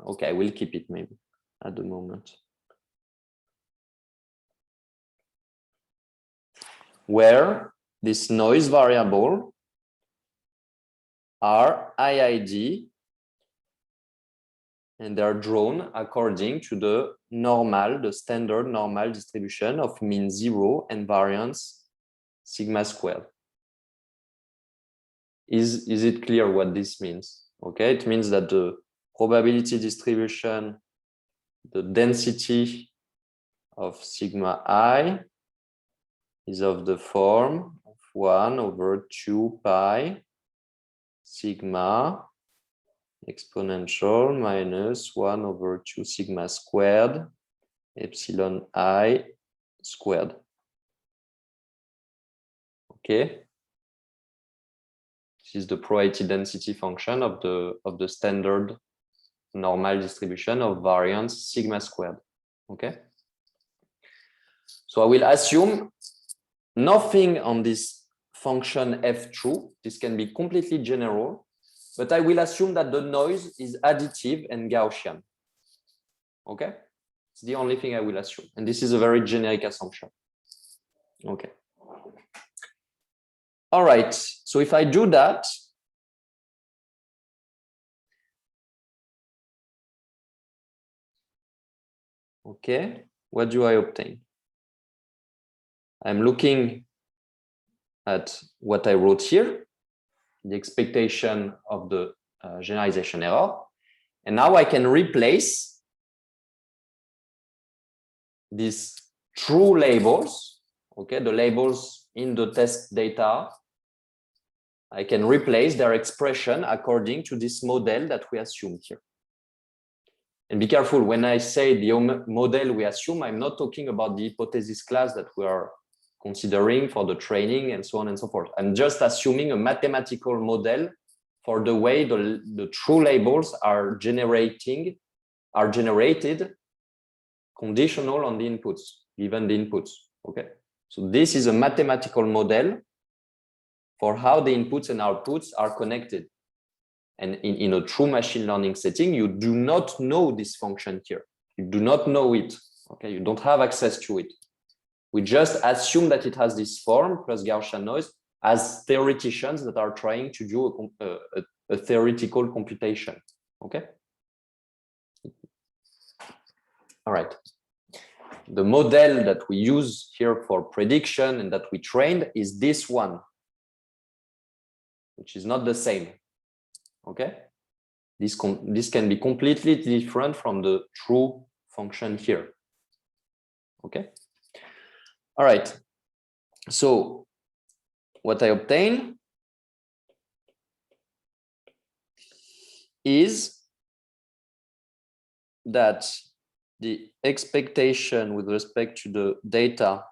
Okay, I will keep it maybe at the moment. Where this noise variable are IID, and they are drawn according to the normal, the standard normal distribution of mean 0 and variance sigma squared. Is it clear what this means? Okay, it means that the probability distribution, the density of sigma I is of the form of 1 over 2 pi sigma exponential minus 1 over 2 sigma squared epsilon I squared. Okay. This is the probability density function of the standard normal distribution of variance sigma squared. Okay. So I will assume nothing on this function f true. This can be completely general, but I will assume that the noise is additive and Gaussian. Okay. It's the only thing I will assume. And this is a very generic assumption. Okay. All right. So if I do that, okay, what do I obtain? I'm looking at what I wrote here, the expectation of the generalization error. And now I can replace these true labels, okay, the labels in the test data. I can replace their expression according to this model that we assumed here. And be careful, when I say the model we assume, I'm not talking about the hypothesis class that we are considering for the training and so on and so forth. I'm just assuming a mathematical model for the way the true labels are generated conditional on the inputs, given the inputs. Okay. So this is a mathematical model for how the inputs and outputs are connected. And in a true machine learning setting, you do not know this function here. You do not know it. Okay, you don't have access to it. We just assume that it has this form plus Gaussian noise as theoreticians that are trying to do a theoretical computation. Okay. All right. The model that we use here for prediction and that we trained is this one, which is not the same. Okay. This can be completely different from the true function here. Okay. All right. So what I obtain is that the expectation with respect to the data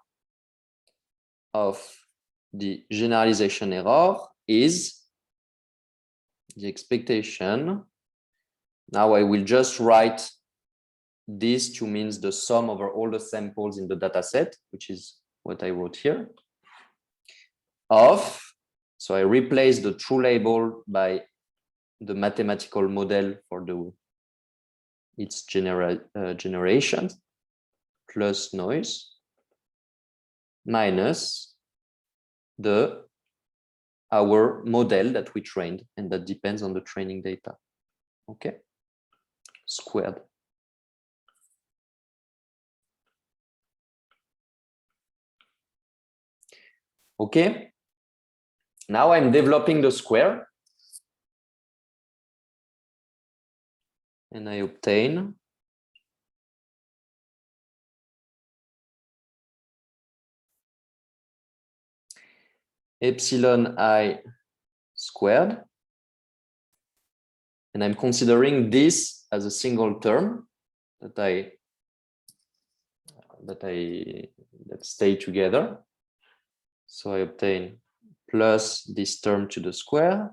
of the generalization error is the expectation. Now I will just write these two means the sum over all the samples in the data set, which is what I wrote here, of, so I replace the true label by the mathematical model for its generation plus noise minus our model that we trained, and that depends on the training data. Okay, squared. Okay, now I'm developing the square, and I obtain epsilon I squared, and I'm considering this as a single term that stay together. So I obtain plus this term to the square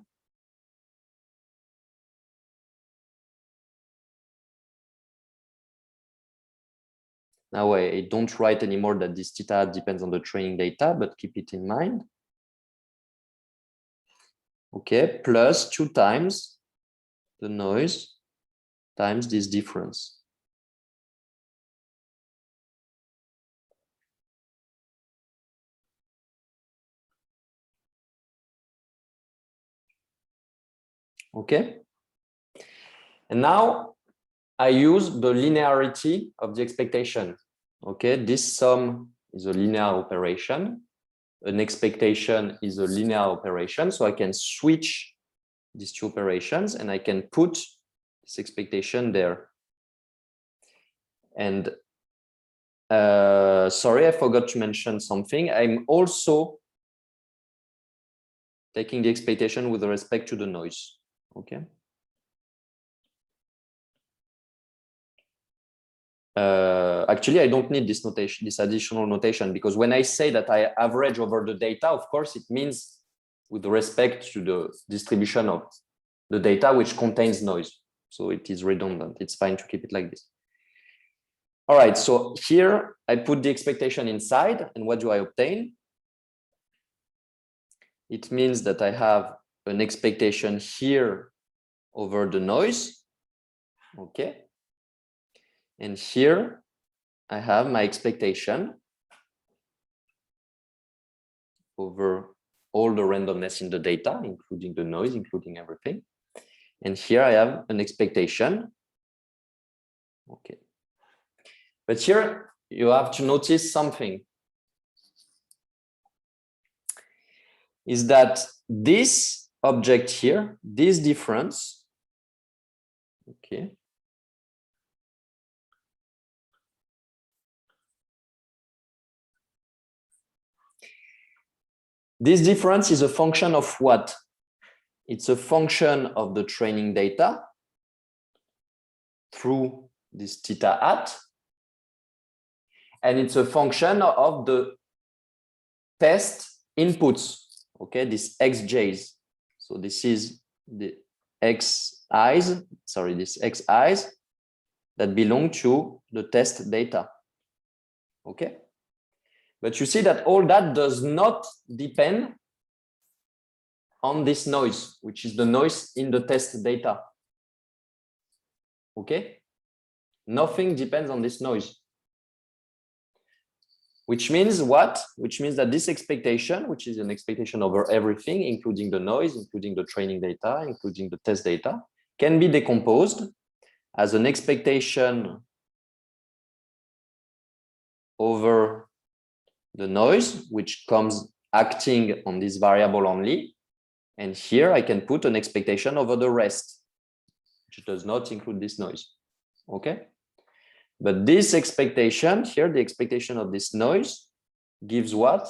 now I don't write anymore that this theta depends on the training data, but keep it in mind. Okay, plus 2 times the noise times this difference. Okay, and now I use the linearity of the expectation. Okay, this sum is a linear operation. An expectation is a linear operation. So I can switch these two operations and I can put this expectation there. And sorry, I forgot to mention something. I'm also taking the expectation with respect to the noise. Okay. Actually, I don't need this notation, this additional notation, because when I say that I average over the data, of course, it means with respect to the distribution of the data, which contains noise. So it is redundant. It's fine to keep it like this. All right, so here I put the expectation inside, and what do I obtain? It means that I have an expectation here over the noise. Okay. And here I have my expectation over all the randomness in the data, including the noise, including everything. And here I have an expectation. Okay. But here you have to notice something. Is that this object here, this difference, okay, this difference is a function of what? It's a function of the training data through this theta hat, and it's a function of the test inputs, okay, this xj's. So this is the xi's, sorry, this xi's that belong to the test data, okay? But you see that all that does not depend on this noise, which is the noise in the test data. Okay? Nothing depends on this noise. Which means what? Which means that this expectation, which is an expectation over everything, including the noise, including the training data, including the test data, can be decomposed as an expectation over the noise, which comes acting on this variable only. And here I can put an expectation over the rest, which does not include this noise. Okay. But this expectation here, the expectation of this noise, gives what?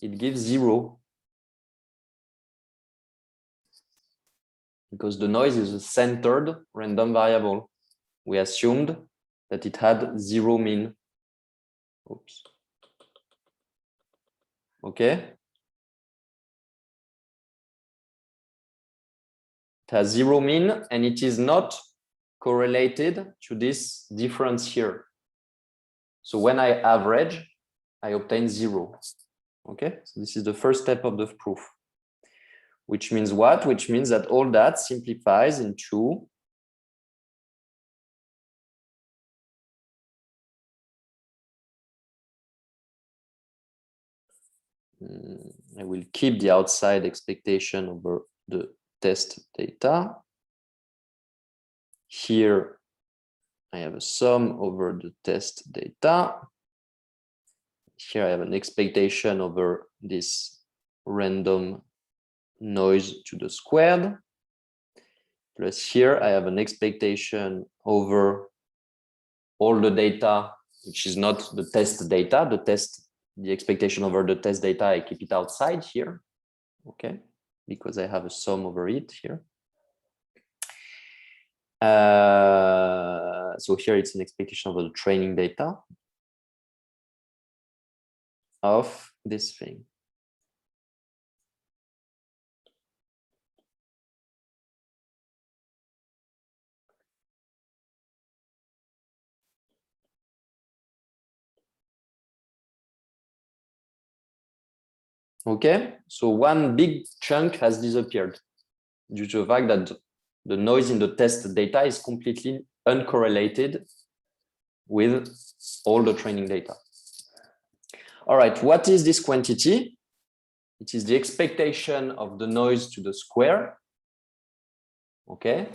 It gives 0. because the noise is a centered random variable. We assumed that it had 0 mean. Oops. Okay. It has 0 mean, and it is not correlated to this difference here. So when I average, I obtain 0. Okay, so this is the first step of the proof. Which means what? Which means that all that simplifies into I will keep the outside expectation over the test data. Here, I have a sum over the test data. Here, I have an expectation over this random noise to the squared. Plus here, I have an expectation over all the data, which is not the test data. The expectation over the test data, I keep it outside here, okay, because I have a sum over it here. So here it's an expectation over the training data of this thing. Okay, so one big chunk has disappeared due to the fact that the noise in the test data is completely uncorrelated with all the training data. All right, what is this quantity? It is the expectation of the noise to the square. Okay,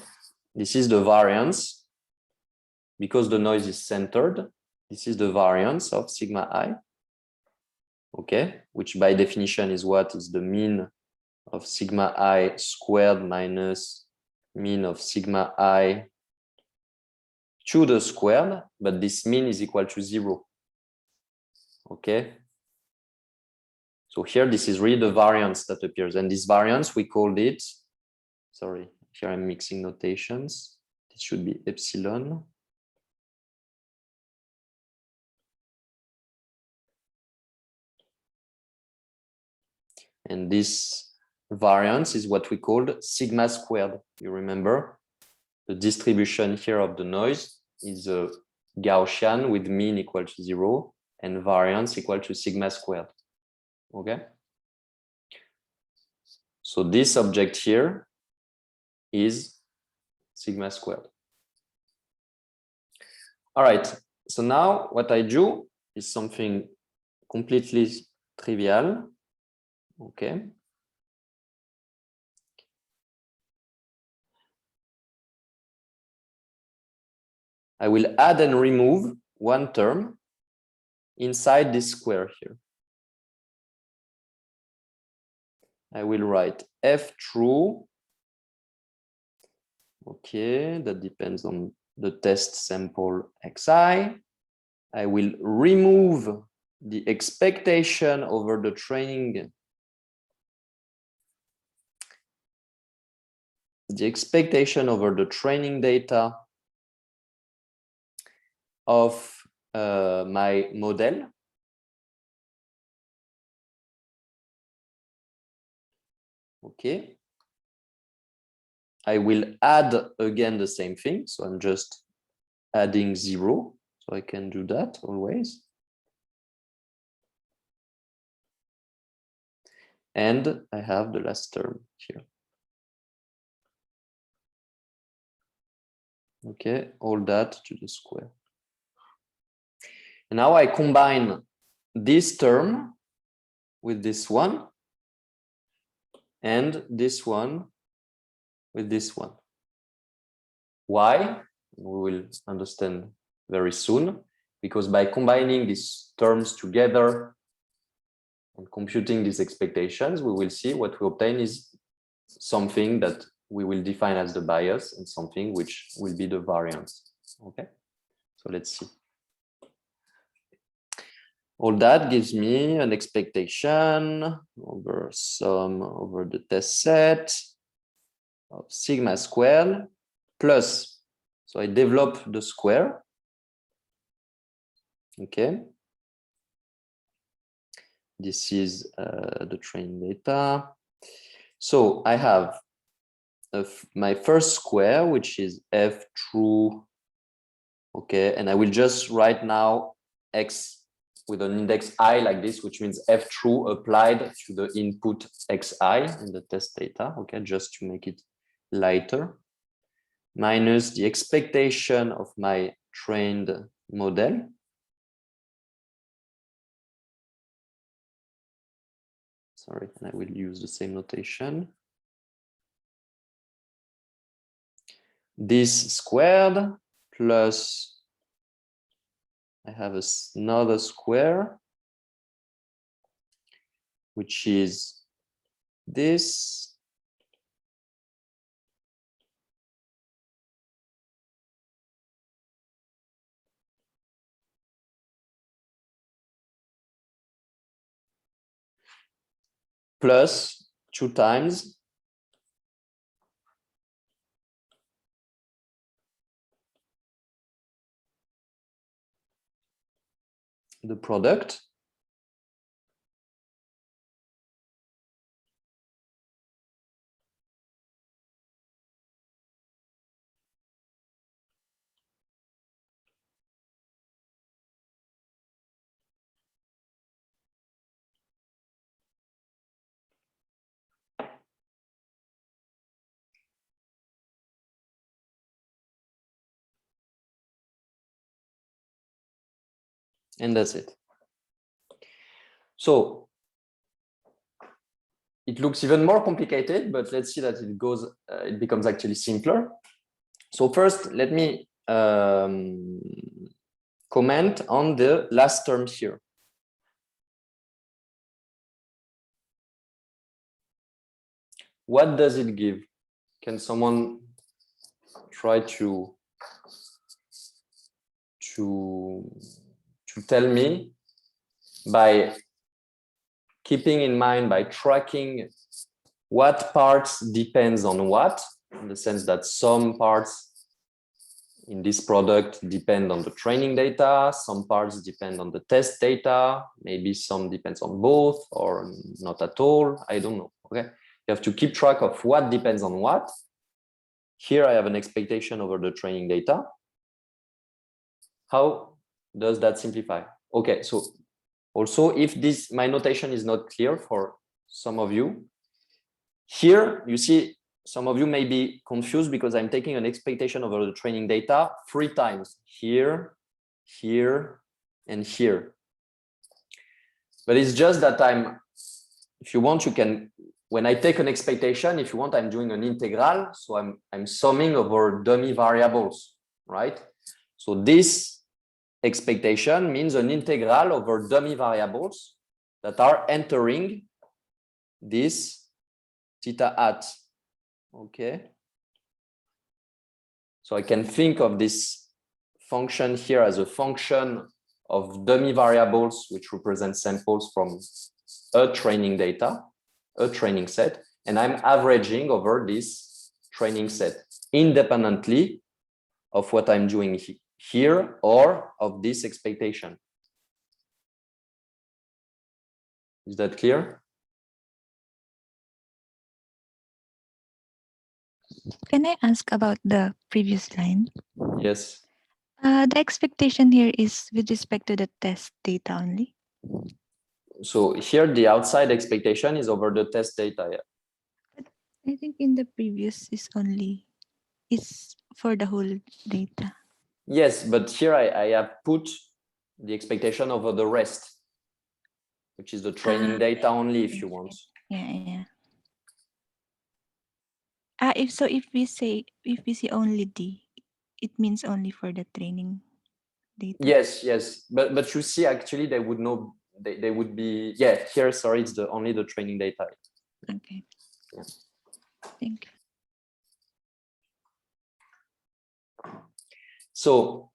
this is the variance. Because the noise is centered, this is the variance of sigma I. Okay, which by definition is what? Is the mean of sigma I squared minus mean of sigma I to the squared, but this mean is equal to 0. Okay. So here, this is really the variance that appears. And this variance, we called it, sorry, here I'm mixing notations. This should be epsilon. And this variance is what we called sigma squared. You remember the distribution here of the noise is a Gaussian with mean equal to 0 and variance equal to sigma squared. Okay. So this object here is sigma squared. All right. So now what I do is something completely trivial. Okay. I will add and remove one term inside this square here. I will write F true. Okay, that depends on the test sample xi. I will remove the expectation over the training. The expectation over the training data of my model. Okay. I will add again the same thing. So I'm just adding 0. So I can do that always. And I have the last term here. Okay, all that to the square. And now I combine this term with this one and this one with this one. Why? We will understand very soon, because by combining these terms together and computing these expectations, we will see what we obtain is something that we will define as the bias and something which will be the variance. Okay, so let's see. All that gives me an expectation over sum over the test set. of sigma squared plus, so I develop the square, okay. This is the training data. So I have my first square, which is f true, okay, and I will just write now x with an index I like this, which means f true applied to the input xi in the test data, okay, just to make it lighter, minus the expectation of my trained model. Sorry, and I will use the same notation. This squared plus I have another square, which is this. Plus 2 times the product and that's it. So it looks even more complicated, but let's see that it goes, it becomes actually simpler. So first, let me comment on the last term here. What does it give? Can someone try to tell me, by keeping in mind, by tracking what parts depends on what, in the sense that some parts in this product depend on the training data, some parts depend on the test data, maybe some depends on both or not at all, I don't know, okay? You have to keep track of what depends on what. Here I have an expectation over the training data. How does that simplify? Okay, so also if this, my notation is not clear for some of you, here you see some of you may be confused because I'm taking an expectation over the training data 3 times, here, here, and here. But it's just that if you want, you can, when I take an expectation, if you want, I'm doing an integral, so I'm summing over dummy variables, right? So this expectation means an integral over dummy variables that are entering this theta hat, okay? So I can think of this function here as a function of dummy variables, which represent samples from a training data, a training set, and I'm averaging over this training set independently of what I'm doing here or of this expectation. Is that clear? Can I ask about the previous line? Yes. The expectation here is with respect to the test data only. So here the outside expectation is over the test data. Yeah. I think in the previous is for the whole data. Yes, but here I have put the expectation over the rest, which is the training data only, if you want. Yeah. If we see only D, it means only for the training data. Yes, but you see, actually, they would know. They would be, yeah. Here, sorry, it's only the training data. Okay. Yeah. Thank you. So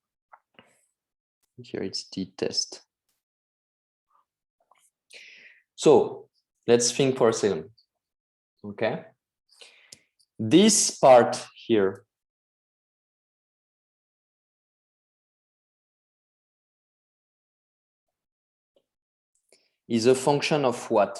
here it's the test. So let's think for a second. Okay. This part here is a function of what?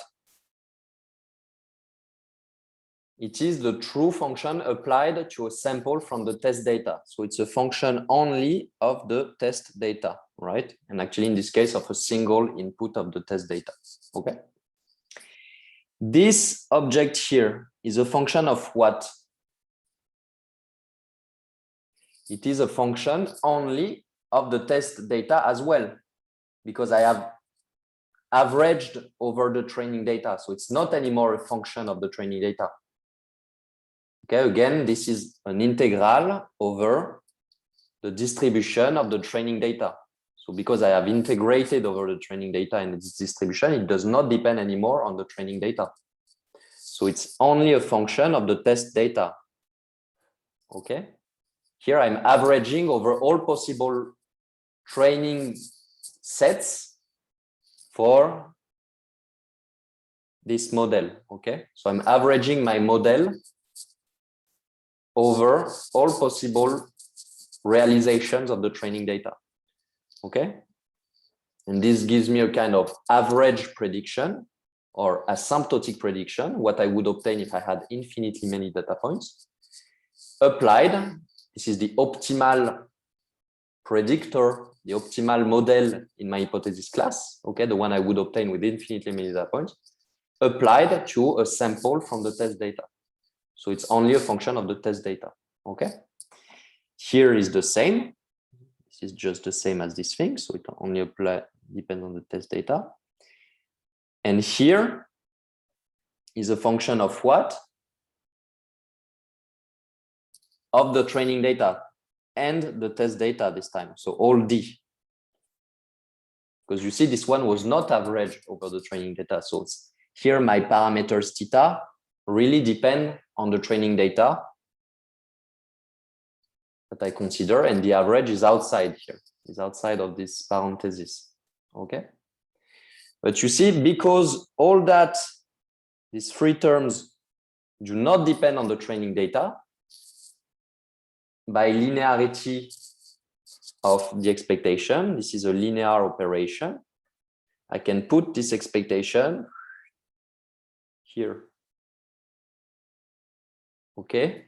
It is the true function applied to a sample from the test data. So it's a function only of the test data, right? And actually in this case of a single input of the test data, okay? This object here is a function of what? It is a function only of the test data as well, because I have averaged over the training data. So it's not anymore a function of the training data. Okay, again, this is an integral over the distribution of the training data. So because I have integrated over the training data and its distribution, it does not depend anymore on the training data. So it's only a function of the test data. Okay. Here I'm averaging over all possible training sets for this model. Okay. So I'm averaging my model over all possible realizations of the training data. Okay. And this gives me a kind of average prediction or asymptotic prediction, what I would obtain if I had infinitely many data points. Applied, this is the optimal predictor, the optimal model in my hypothesis class, okay, the one I would obtain with infinitely many data points, applied to a sample from the test data. So it's only a function of the test data, okay? Here is the same. This is just the same as this thing, so it only depends on the test data. And here is a function of what? Of the training data and the test data this time. So all D. Because you see, this one was not averaged over the training data. So it's, here my parameters theta really depend on the training data that I consider, and the average is outside here, is outside of this parenthesis. Okay. But you see, because all that, these three terms do not depend on the training data, by linearity of the expectation, this is a linear operation, I can put this expectation here. Okay.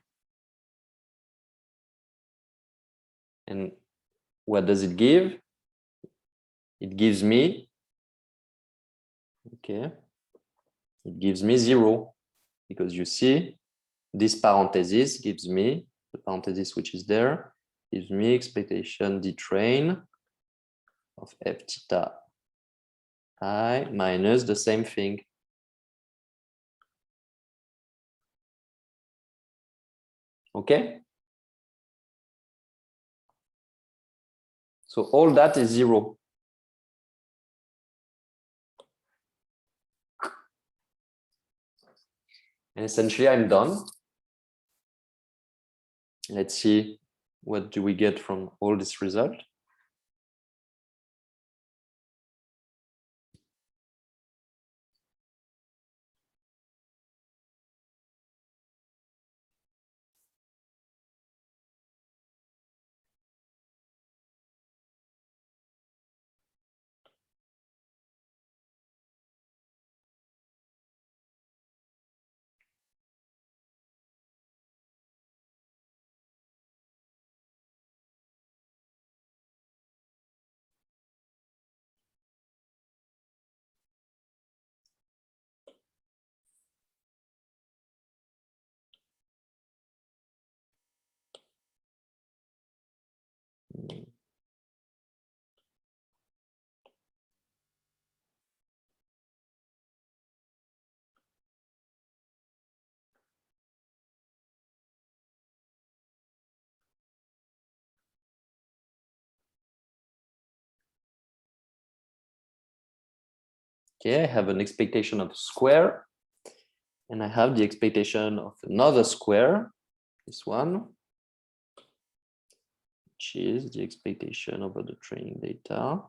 And what does it give? It gives me, okay, it gives me 0, because you see, this parenthesis gives me, the parenthesis which is there, gives me expectation detrain of f theta I minus the same thing. Okay. So all that is 0. And essentially I'm done. Let's see, what do we get from all this result? Okay, I have an expectation of a square, and I have the expectation of another square, this one, which is the expectation over the training data.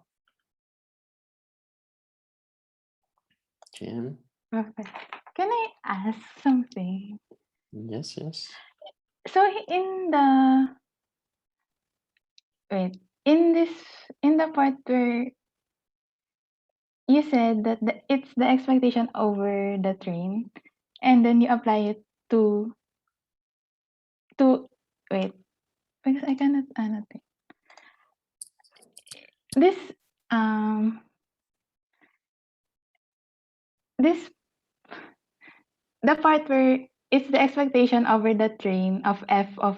Okay. Perfect. Can I ask something? Yes, yes. So in the in the part where you said that it's the expectation over the train, and then you apply it to wait, because I cannot annotate this this the part where it's the expectation over the train of f of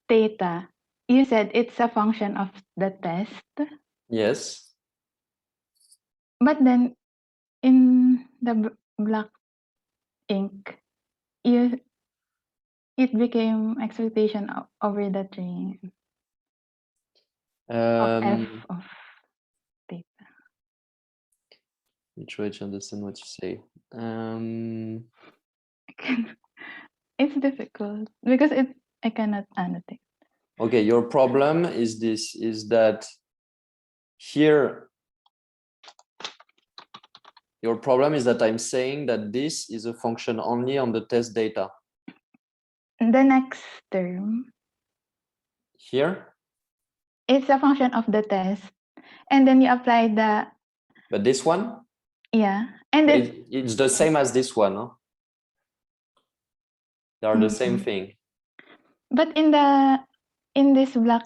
theta. You said it's a function of the test, Yes. but then in the black ink, it became expectation over the train of f of theta. Let me try to understand what you say. It's difficult because I cannot annotate. Okay, your problem is this, is that here, your problem is that I'm saying that this is a function only on the test data. The next term, Here? it's a function of the test, and then you apply the, But this one? yeah, and then It's the same as this one, huh? They are the same thing. But in this block,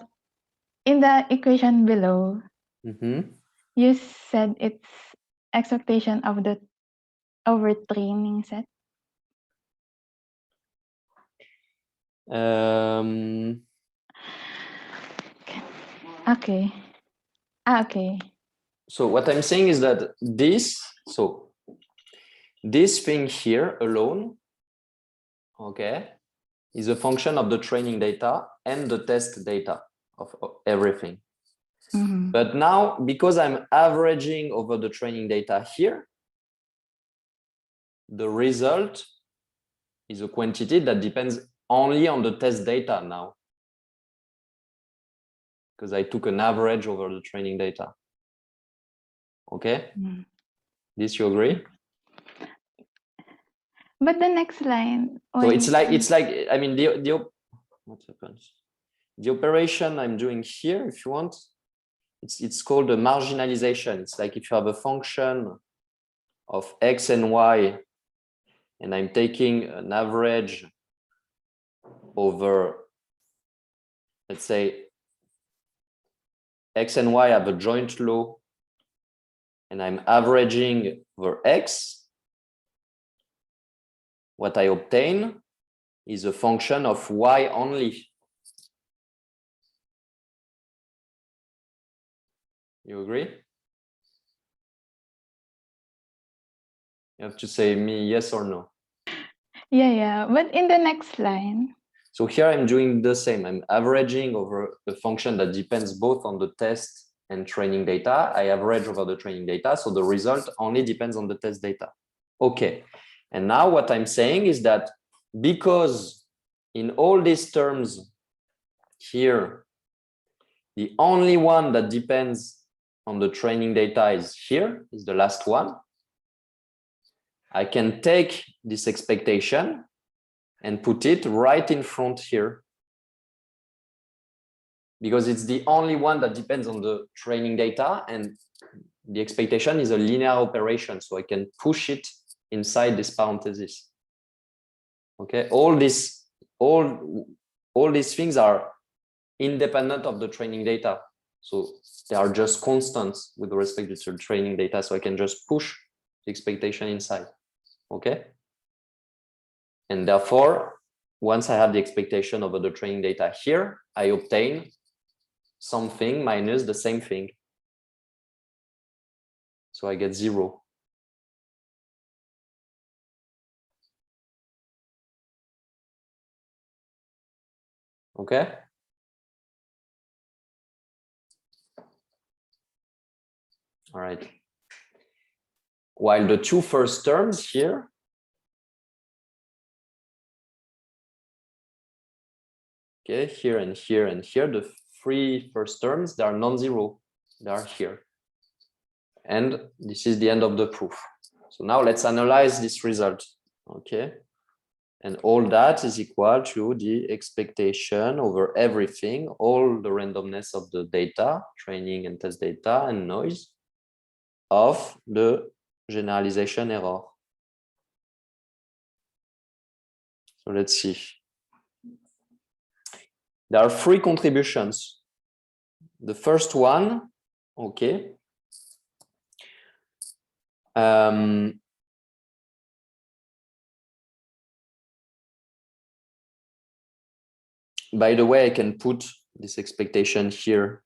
in the equation below, you said it's expectation of the over training set. Okay. Okay. So what I'm saying is that this thing here alone, okay, is a function of the training data and the test data of everything. But now, because I'm averaging over the training data here, the result is a quantity that depends only on the test data now, because I took an average over the training data. Okay, this you agree? But the next line. So it's like I mean what happens? The operation I'm doing here, if you want, it's called a marginalization. It's like if you have a function of x and y, and I'm taking an average over, let's say, x and y have a joint law, and I'm averaging over x, what I obtain is a function of y only. You agree? You have to say me yes or no. Yeah. But in the next line. So here I'm doing the same. I'm averaging over a function that depends both on the test and training data. I average over the training data, so the result only depends on the test data. Okay. And now what I'm saying is that because in all these terms here, the only one that depends on the training data is here, is the last one. I can take this expectation and put it right in front here, because it's the only one that depends on the training data, and the expectation is a linear operation, so I can push it inside this parenthesis. Okay, all these things are independent of the training data, so they are just constants with respect to the training data, so I can just push the expectation inside. Okay, and therefore once I have the expectation over the training data here, I obtain something minus the same thing, so I get 0. Okay. All right. While the two first terms here, okay, here and here and here, the three first terms, they are non-zero. They are here. And this is the end of the proof. So now let's analyze this result. Okay. And all that is equal to the expectation over everything, all the randomness of the data, training and test data, and noise of the generalization error. So let's see. There are 3 contributions. The first one, okay. By the way, I can put this expectation here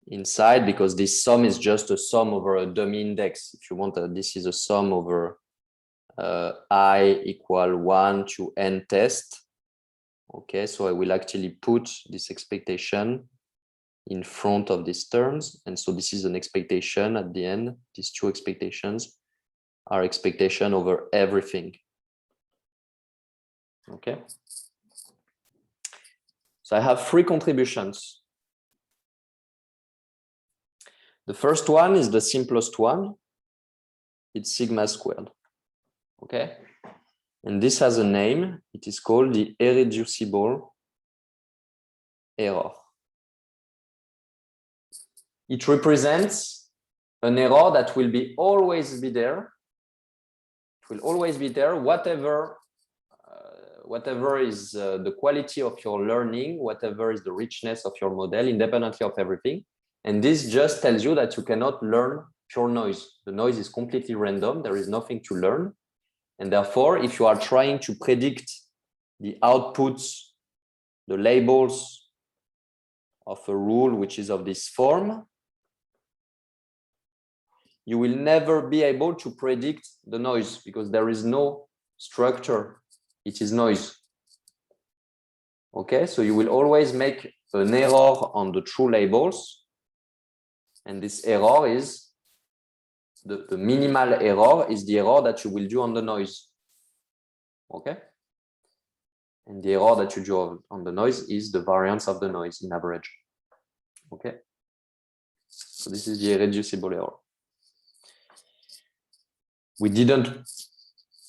inside because this sum is just a sum over a dummy index. If you want, this is a sum over I equal 1 to n test. Okay, so I will actually put this expectation in front of these terms. And so this is an expectation at the end. These 2 expectations are expectation over everything. Okay. So I have 3 contributions. The first one is the simplest one. It's sigma squared. Okay. And this has a name. It is called the irreducible error. It represents an error that will always be there. It will always be there, whatever is the quality of your learning, whatever is the richness of your model, independently of everything. And this just tells you that you cannot learn pure noise. The noise is completely random. There is nothing to learn. And therefore, if you are trying to predict the outputs, the labels of a rule which is of this form, you will never be able to predict the noise because there is no structure. It is noise. Okay, so you will always make an error on the true labels. And this error is the minimal error is the error that you will do on the noise. Okay. And the error that you do on the noise is the variance of the noise in average. Okay. So this is the irreducible error. We didn't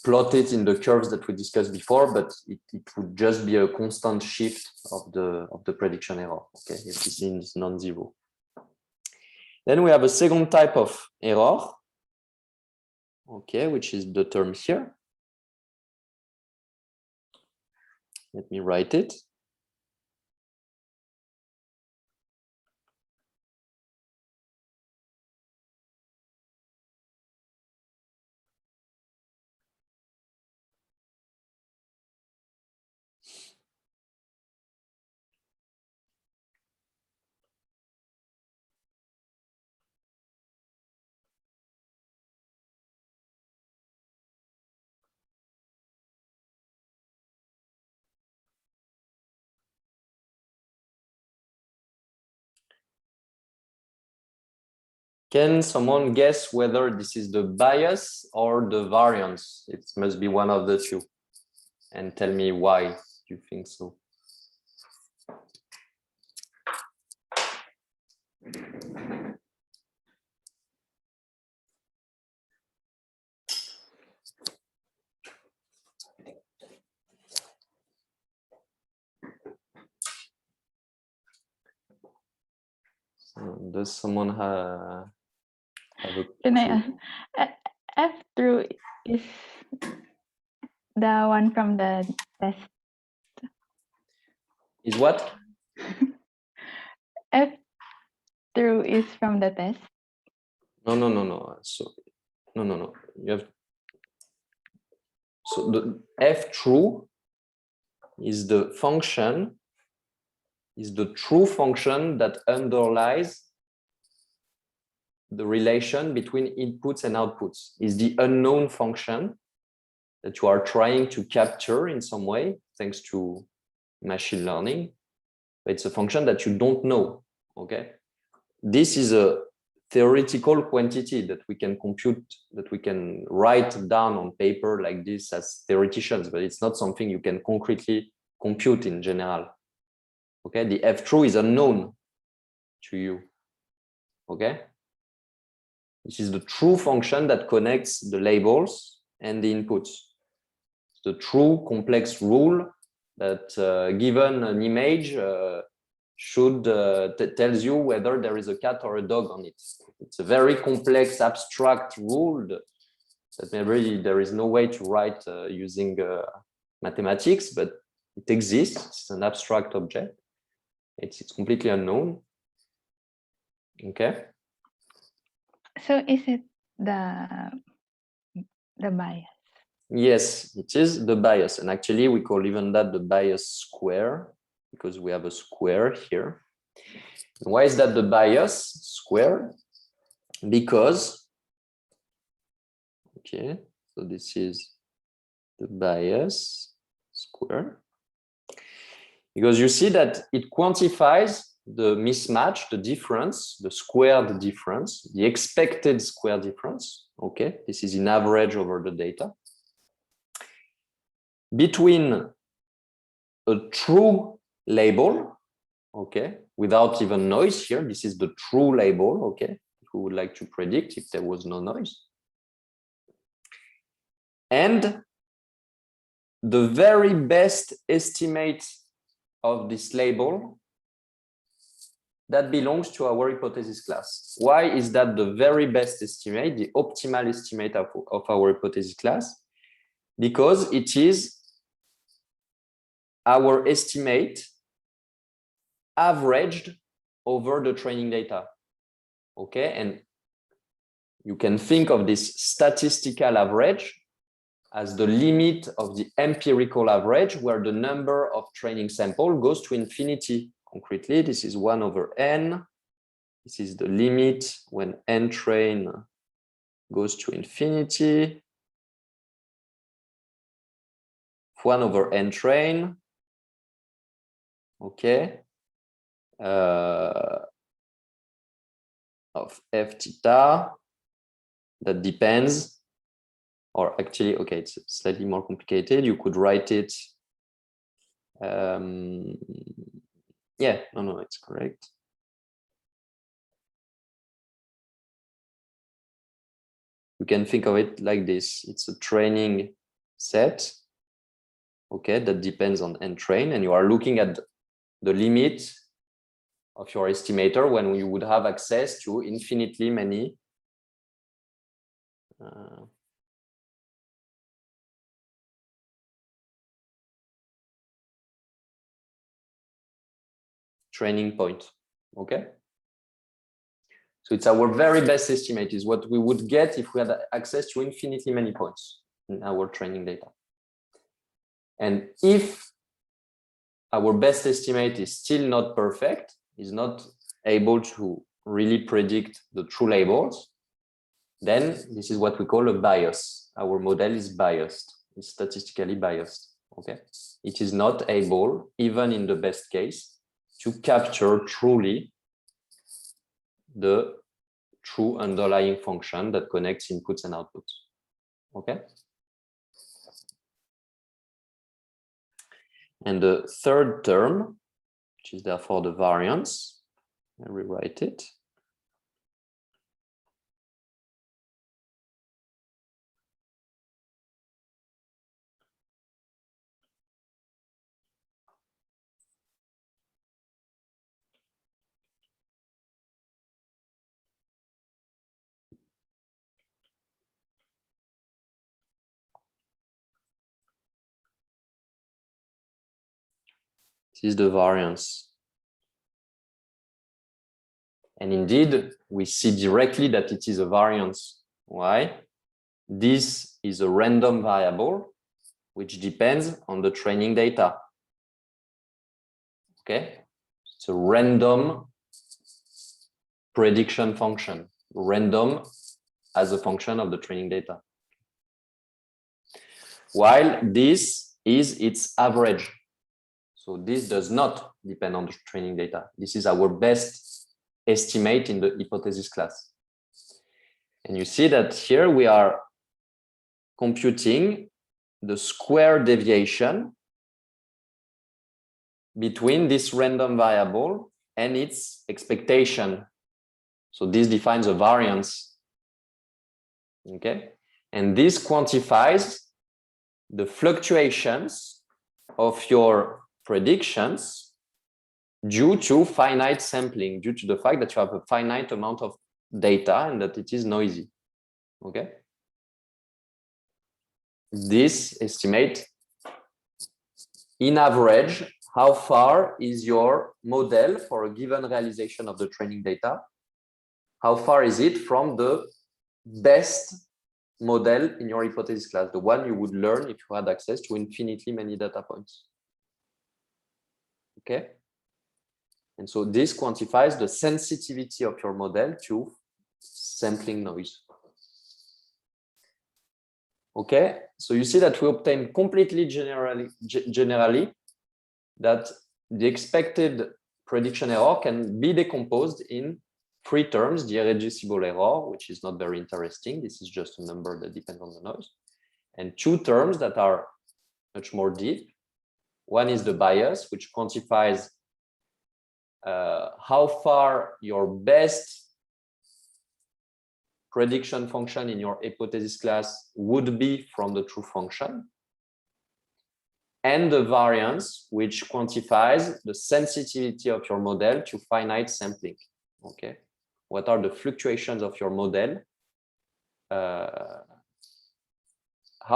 plot it in the curves that we discussed before, but it would just be a constant shift of the prediction error. Okay, if this is non-zero. Then we have a second type of error. Okay, which is the term here. Let me write it. Can someone guess whether this is the bias or the variance? It must be one of the two. And tell me why you think so. Does someone have a Can clue? I F through is the one from the test. Is what? F through is from the test. No. So no. You have so the F true is the function, is the true function that underlies the relation between inputs and outputs, is the unknown function that you are trying to capture in some way, thanks to machine learning. But it's a function that you don't know, okay? This is a theoretical quantity that we can compute, that we can write down on paper like this as theoreticians, but it's not something you can concretely compute in general. Okay, the F true is unknown to you. Okay, this is the true function that connects the labels and the inputs. the true complex rule that given an image tells you whether there is a cat or a dog on it. It's a very complex abstract rule that maybe there is no way to write using mathematics, but it exists. It's an abstract object. It's completely unknown. Okay. So is it the bias? Yes, it is the bias. And actually we call even that the bias square because we have a square here. And why is that the bias square? Because, okay, so this is the bias square. Because you see that it quantifies the mismatch, the difference, the squared difference, the expected square difference. Okay, this is in average over the data. Between a true label, okay, without even noise here, this is the true label, okay, if we would like to predict if there was no noise. And the very best estimate of this label that belongs to our hypothesis class. Why is that the very best estimate, the optimal estimate of our hypothesis class? Because it is our estimate averaged over the training data. Okay, and you can think of this statistical average as the limit of the empirical average, where the number of training sample goes to infinity. Concretely, this is 1 over n. This is the limit when n train goes to infinity. 1 over n train. Okay. Of f theta. That depends. Or actually, okay, it's slightly more complicated. You could write it. Yeah, no, it's correct. You can think of it like this. It's a training set, okay, that depends on n train, and you are looking at the limit of your estimator when you would have access to infinitely many training point, okay? So it's our very best estimate, is what we would get if we had access to infinitely many points in our training data. And if our best estimate is still not perfect, is not able to really predict the true labels, then this is what we call a bias. Our model is biased, it's statistically biased, okay? It is not able, even in the best case, to capture truly the true underlying function that connects inputs and outputs, okay? And the third term, which is therefore the variance, I rewrite it. This is the variance. And indeed, we see directly that it is a variance. Why? This is a random variable, which depends on the training data. Okay? It's a random prediction function, random as a function of the training data. While this is its average. So this does not depend on the training data. This is our best estimate in the hypothesis class. And you see that here we are computing the square deviation between this random variable and its expectation. So this defines a variance. Okay. And this quantifies the fluctuations of your predictions due to finite sampling, due to the fact that you have a finite amount of data and that it is noisy. Okay. This estimate in average how far is your model for a given realization of the training data. How far is it from the best model in your hypothesis class, the one you would learn if you had access to infinitely many data points. Okay. And so this quantifies the sensitivity of your model to sampling noise. Okay, so you see that we obtain completely generally that the expected prediction error can be decomposed in 3 terms: the irreducible error, which is not very interesting. This is just a number that depends on the noise. And 2 terms that are much more deep. One is the bias, which quantifies how far your best prediction function in your hypothesis class would be from the true function. And the variance, which quantifies the sensitivity of your model to finite sampling. Okay, what are the fluctuations of your model? How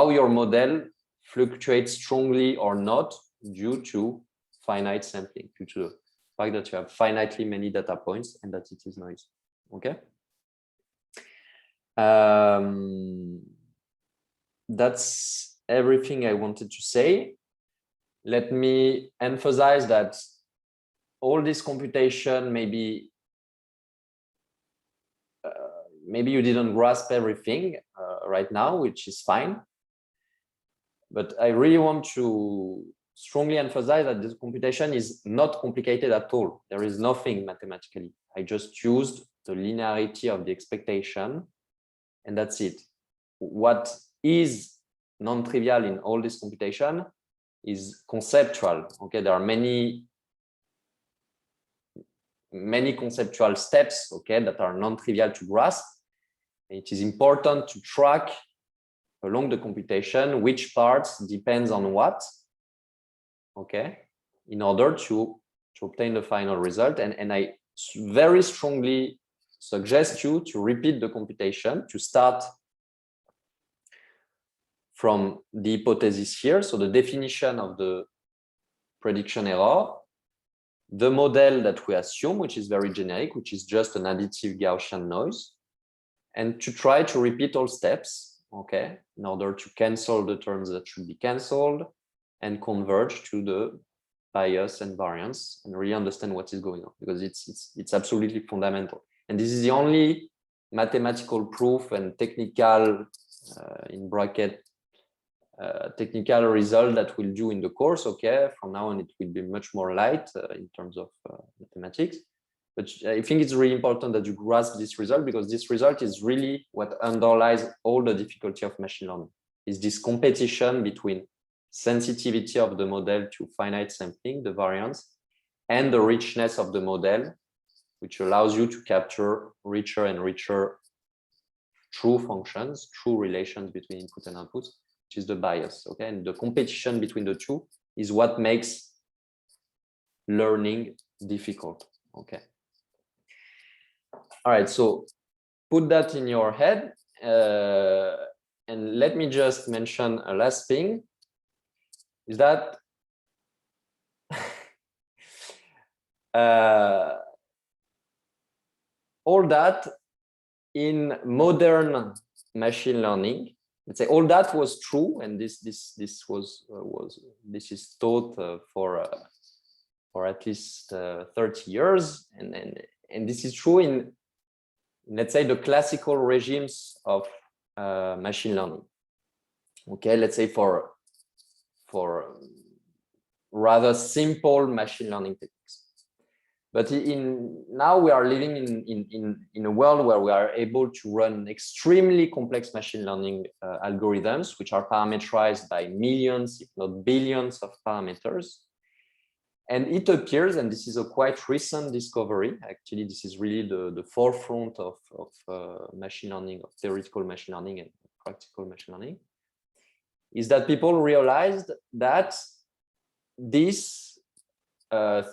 your model fluctuates strongly or not due to finite sampling, due to the fact that you have finitely many data points and that it is noisy. Okay. That's everything I wanted to say. Let me emphasize that all this computation, maybe you didn't grasp everything right now, which is fine. But I really want to strongly emphasize that this computation is not complicated at all. There is nothing mathematically. I just used the linearity of the expectation, and that's it. What is non-trivial in all this computation is conceptual. Okay, there are many conceptual steps, okay, that are non-trivial to grasp. It is important to track along the computation which parts depends on what, okay, in order to obtain the final result. And I very strongly suggest you to repeat the computation, to start from the hypothesis here. So the definition of the prediction error, the model that we assume, which is very generic, which is just an additive Gaussian noise, and to try to repeat all steps, okay, in order to cancel the terms that should be canceled and converge to the bias and variance and really understand what is going on, because it's absolutely fundamental. And this is the only mathematical proof and technical in bracket technical result that we'll do in the course. Okay, from now on it will be much more light in terms of mathematics, but I think it's really important that you grasp this result, because this result is really what underlies all the difficulty of machine learning, is this competition between sensitivity of the model to finite sampling, the variance, and the richness of the model, which allows you to capture richer and richer true functions, true relations between input and output, which is the bias. Okay, and the competition between the two is what makes learning difficult. Okay. All right, so put that in your head, and let me just mention a last thing, is that all that in modern machine learning, let's say all that was true, and this is taught for at least 30 years, and this is true in, let's say, the classical regimes of machine learning. Okay, let's say for rather simple machine learning techniques. But now we are living in a world where we are able to run extremely complex machine learning algorithms, which are parameterized by millions, if not billions, of parameters. And it appears, and this is a quite recent discovery, actually, this is really the forefront of machine learning, of theoretical machine learning and practical machine learning. is that people realized that this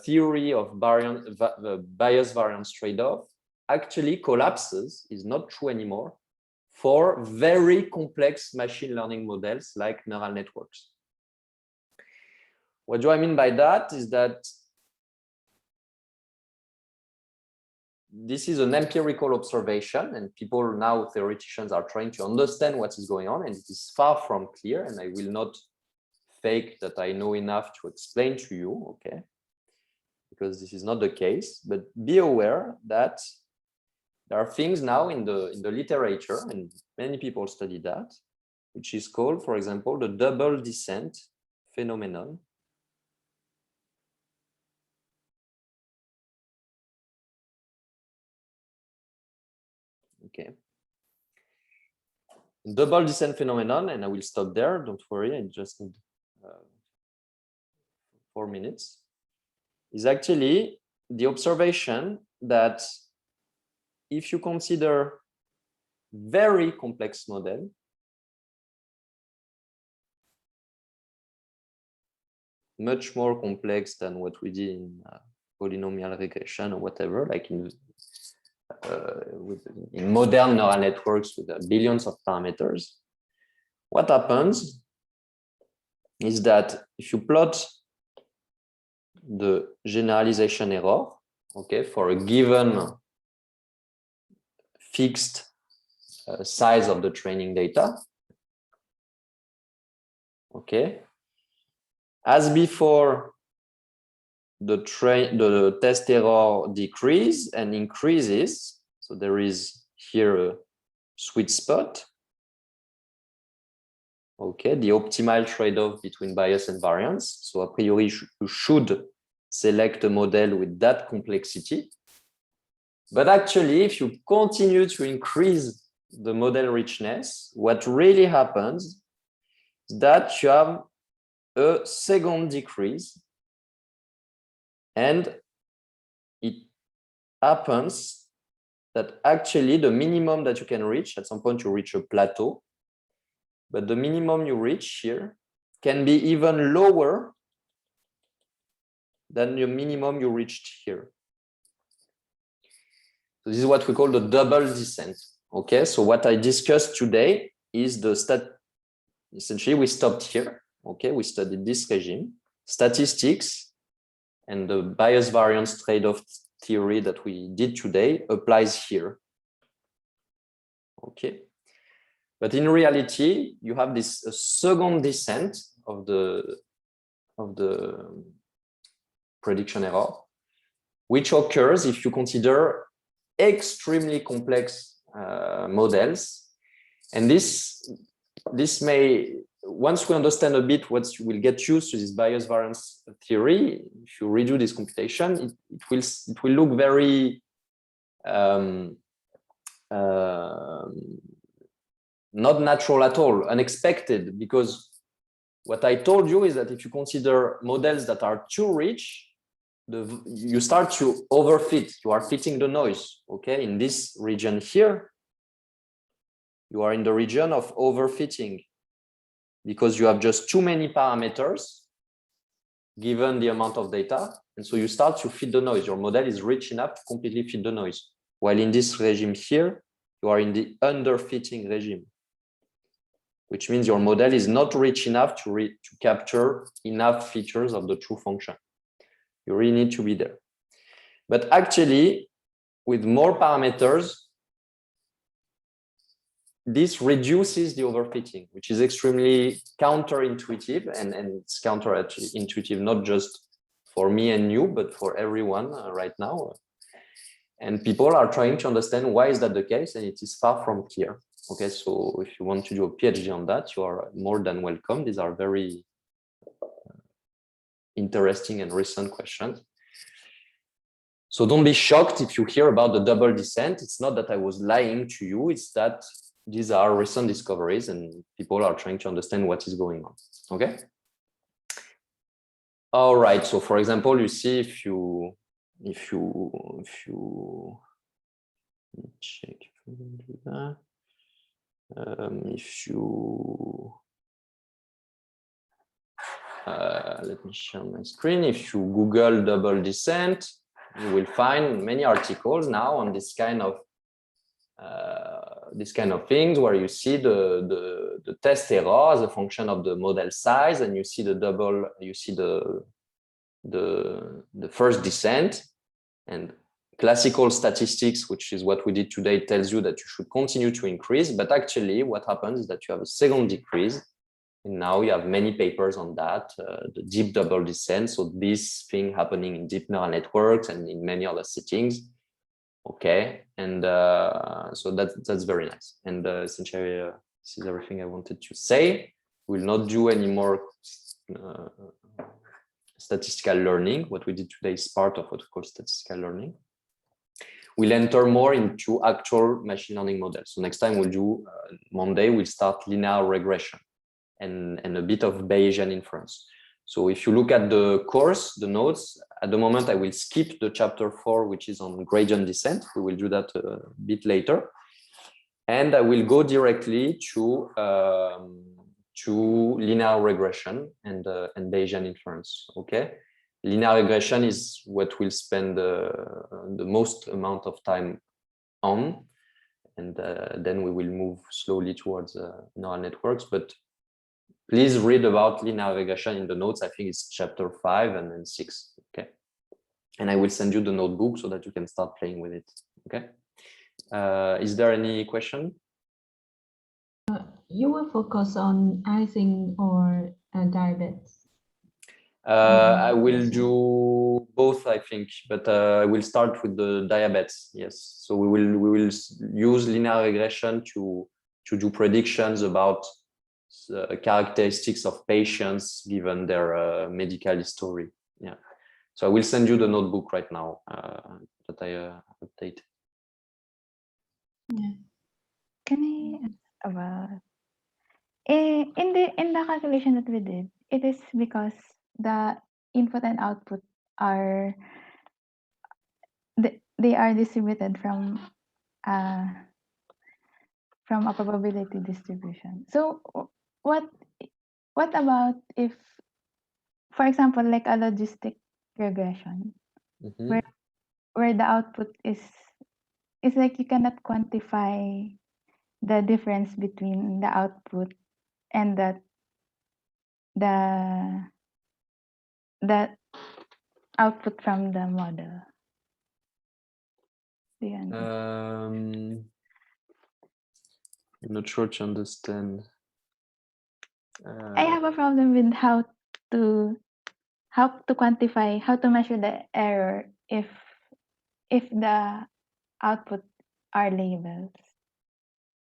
theory of bias variance trade-off actually collapses, is not true anymore for very complex machine learning models like neural networks. What do I mean by that is that this is an empirical observation, and people now, theoreticians, are trying to understand what is going on, and it is far from clear, and I will not fake that I know enough to explain to you, okay? Because this is not the case, but be aware that there are things now in the literature, and many people study that, which is called, for example, the double descent phenomenon. Okay. Double descent phenomenon, and I will stop there. Don't worry, I just need 4 minutes. Is actually the observation that if you consider very complex model, much more complex than what we did in polynomial regression or whatever, like in modern neural networks with billions of parameters, what happens is that if you plot the generalization error, okay, for a given fixed size of the training data, okay, as before, the test error decreases and increases. So there is here a sweet spot. Okay, the optimal trade-off between bias and variance. So a priori, you should select a model with that complexity. But actually, if you continue to increase the model richness, what really happens is that you have a second decrease. And it happens that actually the minimum that you can reach, at some point you reach a plateau, but the minimum you reach here can be even lower than the minimum you reached here. So this is what we call the double descent. Okay, so what I discussed today is essentially we stopped here. Okay, we studied this regime, statistics, and the bias variance trade-off theory that we did today applies here. Okay. But in reality, you have this second descent of the prediction error, which occurs if you consider extremely complex models. And this may, once we understand a bit what you will get used to this bias variance theory, if you redo this computation, it will look very not natural at all, unexpected, because what I told you is that if you consider models that are too rich, you start to overfit. You are fitting the noise. Okay, in this region here, you are in the region of overfitting, because you have just too many parameters given the amount of data. And so you start to fit the noise. Your model is rich enough to completely fit the noise. While in this regime here, you are in the underfitting regime, which means your model is not rich enough to capture enough features of the true function. You really need to be there. But actually, with more parameters, this reduces the overfitting, which is extremely counterintuitive, and it's counterintuitive not just for me and you, but for everyone right now. And people are trying to understand why is that the case, and it is far from clear. Okay, so if you want to do a PhD on that, you are more than welcome. These are very interesting and recent questions. So don't be shocked if you hear about the double descent. It's not that I was lying to you, it's that these are recent discoveries and people are trying to understand what is going on. Okay. All right. So for example, you see if you check if you let me share my screen. If you Google double descent, you will find many articles now on this kind of things, where you see the test error as a function of the model size, and you see the first descent. And classical statistics, which is what we did today, tells you that you should continue to increase, but actually what happens is that you have a second decrease. And now you have many papers on that, the deep double descent. So this thing happening in deep neural networks and in many other settings. Okay, and so that's very nice. And essentially, this is everything I wanted to say. We'll not do any more statistical learning. What we did today is part of what we call statistical learning. We'll enter more into actual machine learning models. So next time we'll do, Monday, we'll start linear regression and a bit of Bayesian inference. So if you look at the course, the notes, at the moment I will skip the chapter 4, which is on gradient descent. We will do that a bit later. And I will go directly to linear regression and Bayesian inference. Okay, linear regression is what we'll spend the most amount of time on, and then we will move slowly towards neural networks. But please read about linear regression in the notes. I think it's chapter 5 and then 6. Okay, and I will send you the notebook so that you can start playing with it. Okay, is there any question? You will focus on icing or diabetes? I will do both, I think, but I will start with the diabetes. Yes, so we will use linear regression to do predictions about characteristics of patients given their medical history. Yeah, so I will send you the notebook right now that I update. Yeah. Can I ask about in the calculation that we did? It is because the input and output are they are distributed from a probability distribution. So what about if, for example, like a logistic regression, Mm-hmm. where the output is like you cannot quantify the difference between the output and the output from the model. Do you understand? I'm not sure to understand. I have a problem with how to quantify, how to measure the error if the output are labels.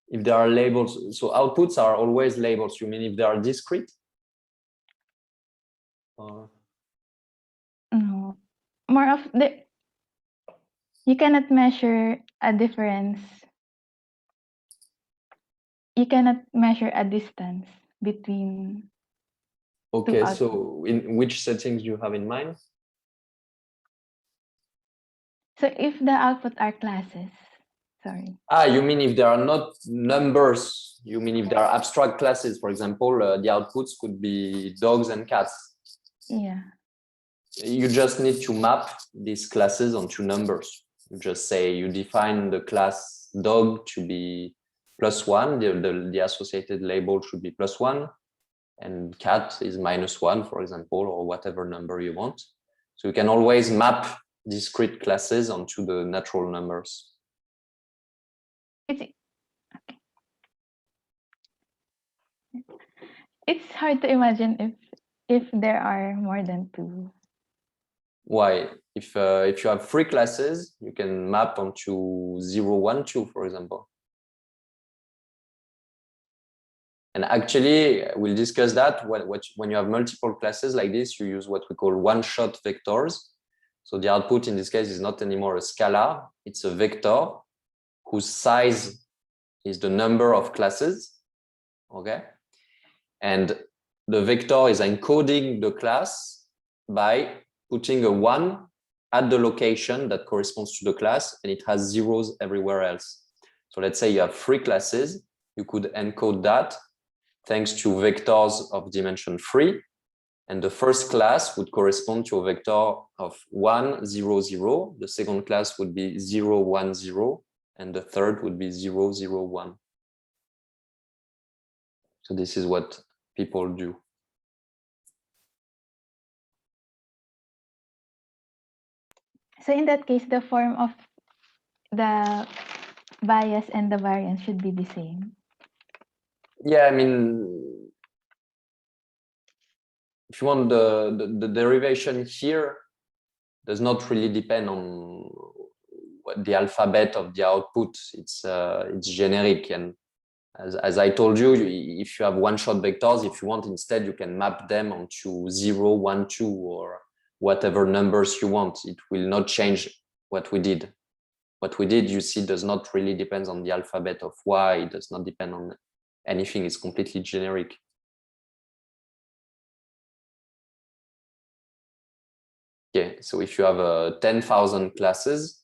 If there are labels, so outputs are always labels. You mean if they are discrete? Or... No, more of the, you cannot measure a difference. You cannot measure a distance between. Okay, so in which settings do you have in mind? So if the output are classes, sorry. You mean if there are not numbers? You mean if there are abstract classes, for example, the outputs could be dogs and cats? Yeah. You just need to map these classes onto numbers. You just say you define the class dog to be +1, the associated label should be +1, and cat is -1, for example, or whatever number you want. So you can always map discrete classes onto the natural numbers. It's hard to imagine if there are more than 2. Why? If you have 3 classes, you can map onto 0, 1, 2, for example. And actually, we'll discuss that when you have multiple classes like this, you use what we call one-shot vectors. So the output in this case is not anymore a scalar, it's a vector whose size is the number of classes, okay? And the vector is encoding the class by putting a 1 at the location that corresponds to the class, and it has zeros everywhere else. So let's say you have 3 classes, you could encode that thanks to vectors of dimension 3, And the first class would correspond to a vector of 1, 0, 0. The second class would be 0, 1, 0. And the third would be 0, 0, 1. So this is what people do. So in that case, the form of the bias and the variance should be the same. Yeah, I mean, if you want, the derivation here does not really depend on what the alphabet of the output. It's generic, and as I told you, if you have one-shot vectors, if you want, instead you can map them onto 0, 1, 2, or whatever numbers you want. It will not change what we did. What we did, you see, does not really depend on the alphabet of Y. It does not depend on anything. It's completely generic. Okay, so if you have 10,000 classes,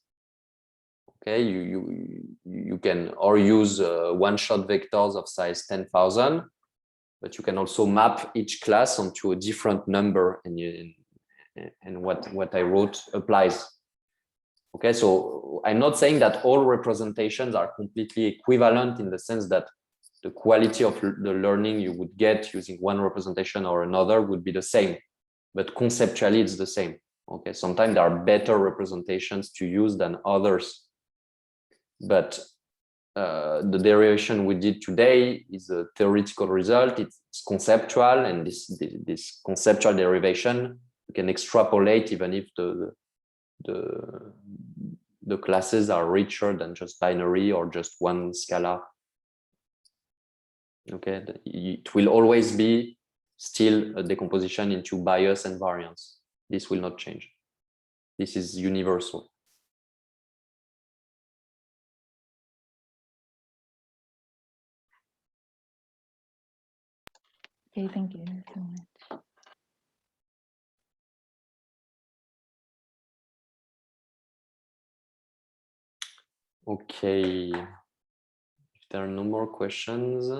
okay, you can or use one-shot vectors of size 10,000, but you can also map each class onto a different number, and what I wrote applies. Okay, so I'm not saying that all representations are completely equivalent in the sense that the quality of the learning you would get using one representation or another would be the same, but conceptually it's the same. Okay, sometimes there are better representations to use than others, but the derivation we did today is a theoretical result. It's conceptual, and this conceptual derivation you can extrapolate even if the classes are richer than just binary or just one scalar. Okay, it will always be still a decomposition into bias and variance. This will not change. This is universal. Okay, thank you so much. Okay, if there are no more questions,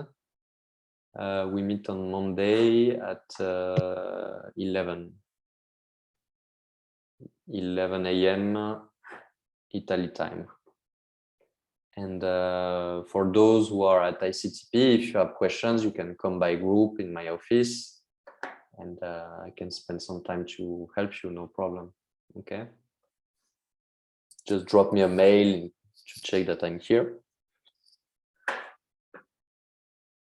we meet on Monday at 11 a.m. Italy time. And for those who are at ICTP, if you have questions, you can come by group in my office, and I can spend some time to help you, no problem. Okay. Just drop me a mail to check that I'm here.